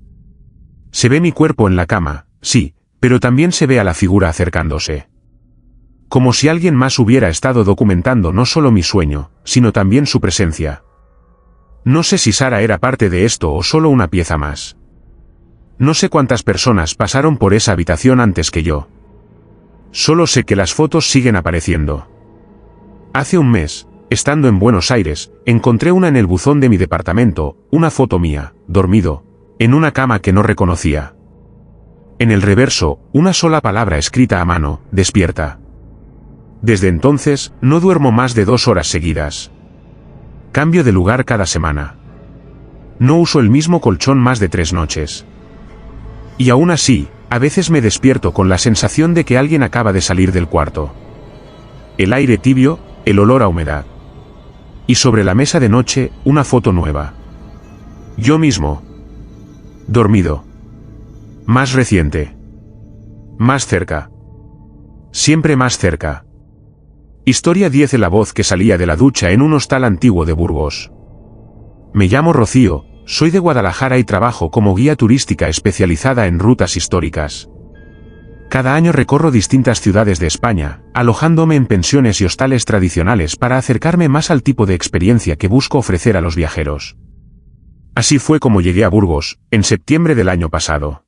Se ve mi cuerpo en la cama, sí, pero también se ve a la figura acercándose. Como si alguien más hubiera estado documentando no solo mi sueño, sino también su presencia. No sé si Sara era parte de esto o solo una pieza más. No sé cuántas personas pasaron por esa habitación antes que yo. Solo sé que las fotos siguen apareciendo. Hace un mes, estando en Buenos Aires, encontré una en el buzón de mi departamento, una foto mía, dormido, en una cama que no reconocía. En el reverso, una sola palabra escrita a mano, despierta. Desde entonces, no duermo más de 2 horas seguidas. Cambio de lugar cada semana. No uso el mismo colchón más de 3 noches. Y aún así, a veces me despierto con la sensación de que alguien acaba de salir del cuarto. El aire tibio, el olor a humedad. Y sobre la mesa de noche, una foto nueva. Yo mismo. Dormido. Más reciente. Más cerca. Siempre más cerca. Historia 10 de la voz que salía de la ducha en un hostal antiguo de Burgos. Me llamo Rocío, soy de Guadalajara y trabajo como guía turística especializada en rutas históricas. Cada año recorro distintas ciudades de España, alojándome en pensiones y hostales tradicionales para acercarme más al tipo de experiencia que busco ofrecer a los viajeros. Así fue como llegué a Burgos, en septiembre del año pasado.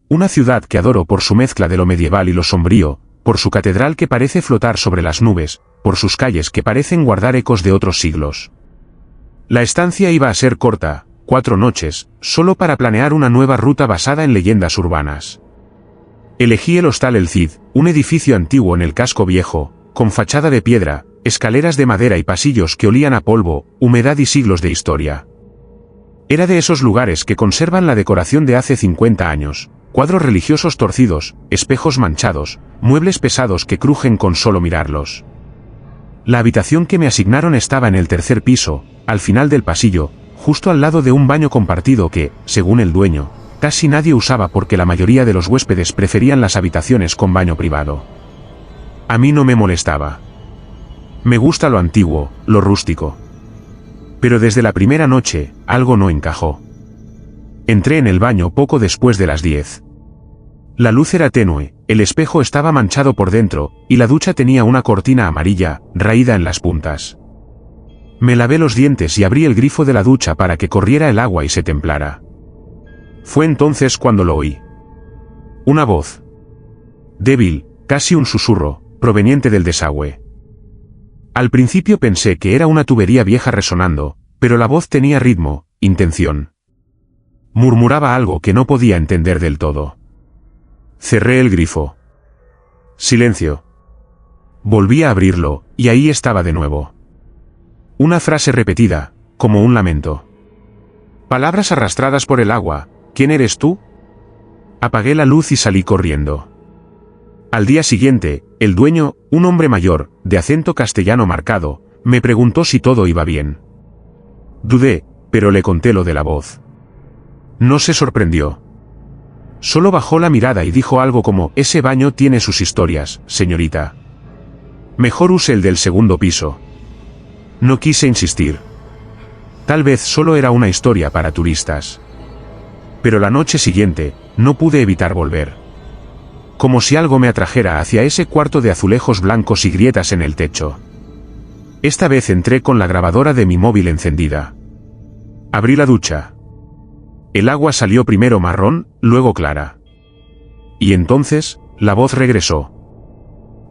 Una ciudad que adoro por su mezcla de lo medieval y lo sombrío, por su catedral que parece flotar sobre las nubes, por sus calles que parecen guardar ecos de otros siglos. La estancia iba a ser corta, 4 noches, solo para planear una nueva ruta basada en leyendas urbanas. Elegí el Hostal El Cid, un edificio antiguo en el casco viejo, con fachada de piedra, escaleras de madera y pasillos que olían a polvo, humedad y siglos de historia. Era de esos lugares que conservan la decoración de hace 50 años, cuadros religiosos torcidos, espejos manchados, muebles pesados que crujen con solo mirarlos. La habitación que me asignaron estaba en el 3er piso, al final del pasillo, justo al lado de un baño compartido que, según el dueño, casi nadie usaba porque la mayoría de los huéspedes preferían las habitaciones con baño privado. A mí no me molestaba. Me gusta lo antiguo, lo rústico. Pero desde la primera noche, algo no encajó. Entré en el baño poco después de las 10. La luz era tenue, el espejo estaba manchado por dentro, y la ducha tenía una cortina amarilla, raída en las puntas. Me lavé los dientes y abrí el grifo de la ducha para que corriera el agua y se templara. Fue entonces cuando lo oí. Una voz. Débil, casi un susurro, proveniente del desagüe. Al principio pensé que era una tubería vieja resonando, pero la voz tenía ritmo, intención. Murmuraba algo que no podía entender del todo. Cerré el grifo. Silencio. Volví a abrirlo, y ahí estaba de nuevo. Una frase repetida, como un lamento. Palabras arrastradas por el agua. ¿Quién eres tú? Apagué la luz y salí corriendo. Al día siguiente, el dueño, un hombre mayor, de acento castellano marcado, me preguntó si todo iba bien. Dudé, pero le conté lo de la voz. No se sorprendió. Solo bajó la mirada y dijo algo como: ese baño tiene sus historias, señorita. Mejor use el del 2.º piso. No quise insistir. Tal vez solo era una historia para turistas. Pero la noche siguiente, no pude evitar volver. Como si algo me atrajera hacia ese cuarto de azulejos blancos y grietas en el techo. Esta vez entré con la grabadora de mi móvil encendida. Abrí la ducha. El agua salió primero marrón, luego clara. Y entonces, la voz regresó.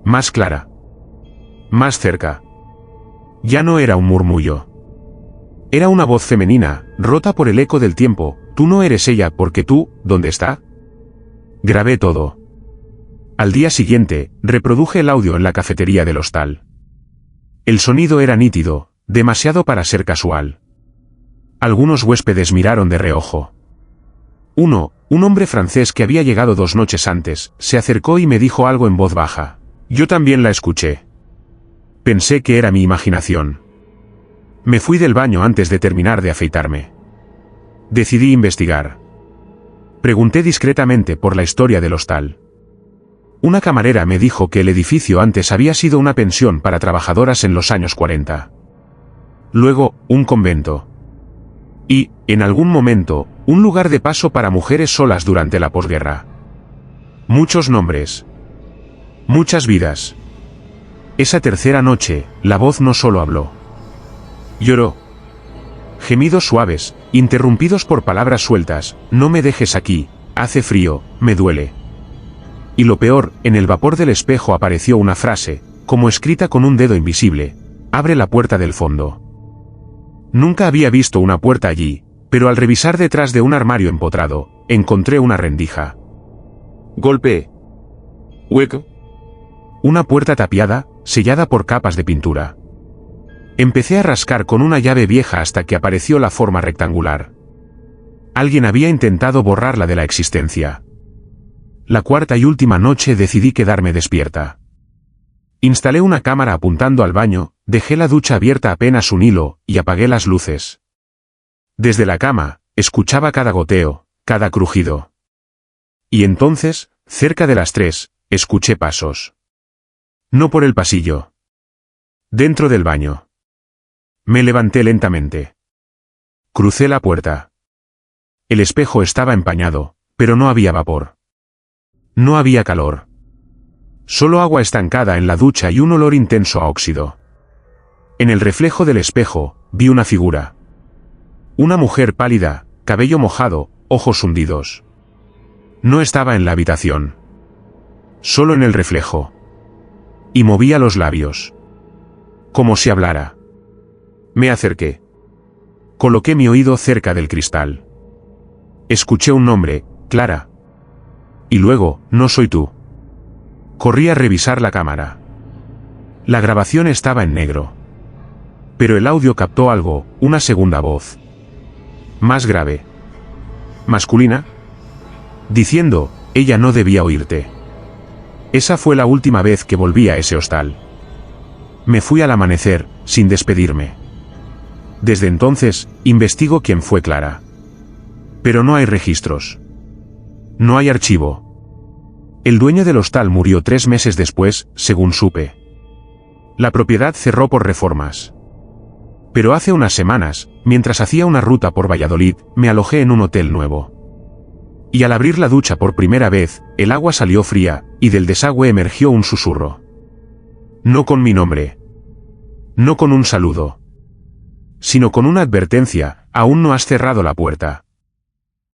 Más clara. Más cerca. Ya no era un murmullo. Era una voz femenina, rota por el eco del tiempo. Tú no eres ella porque tú, ¿dónde está? Grabé todo. Al día siguiente, reproduje el audio en la cafetería del hostal. El sonido era nítido, demasiado para ser casual. Algunos huéspedes miraron de reojo. Un hombre francés que había llegado 2 noches antes, se acercó y me dijo algo en voz baja. Yo también la escuché. Pensé que era mi imaginación. Me fui del baño antes de terminar de afeitarme. Decidí investigar. Pregunté discretamente por la historia del hostal. Una camarera me dijo que el edificio antes había sido una pensión para trabajadoras en los años 40. Luego, un convento. Y, en algún momento, un lugar de paso para mujeres solas durante la posguerra. Muchos nombres. Muchas vidas. Esa tercera noche, la voz no solo habló. Lloró. Gemidos suaves, interrumpidos por palabras sueltas: no me dejes aquí, hace frío, me duele. Y lo peor, en el vapor del espejo apareció una frase, como escrita con un dedo invisible: abre la puerta del fondo. Nunca había visto una puerta allí, pero al revisar detrás de un armario empotrado, encontré una rendija. Golpeé. Hueco. Una puerta tapiada, sellada por capas de pintura. Empecé a rascar con una llave vieja hasta que apareció la forma rectangular. Alguien había intentado borrarla de la existencia. La cuarta y última noche decidí quedarme despierta. Instalé una cámara apuntando al baño, dejé la ducha abierta apenas un hilo, y apagué las luces. Desde la cama, escuchaba cada goteo, cada crujido. Y entonces, cerca de las 3, escuché pasos. No por el pasillo. Dentro del baño. Me levanté lentamente. Crucé la puerta. El espejo estaba empañado, pero no había vapor. No había calor. Solo agua estancada en la ducha y un olor intenso a óxido. En el reflejo del espejo, vi una figura. Una mujer pálida, cabello mojado, ojos hundidos. No estaba en la habitación. Solo en el reflejo. Y movía los labios. Como si hablara. Me acerqué. Coloqué mi oído cerca del cristal. Escuché un nombre, Clara. Y luego, no soy tú. Corrí a revisar la cámara. La grabación estaba en negro. Pero el audio captó algo, una segunda voz. Más grave. Masculina. Diciendo, ella no debía oírte. Esa fue la última vez que volví a ese hostal. Me fui al amanecer, sin despedirme. Desde entonces, investigo quién fue Clara. Pero no hay registros. No hay archivo. El dueño del hostal murió 3 meses después, según supe. La propiedad cerró por reformas. Pero hace unas semanas, mientras hacía una ruta por Valladolid, me alojé en un hotel nuevo. Y al abrir la ducha por primera vez, el agua salió fría, y del desagüe emergió un susurro. No con mi nombre. No con un saludo. Sino con una advertencia, aún no has cerrado la puerta.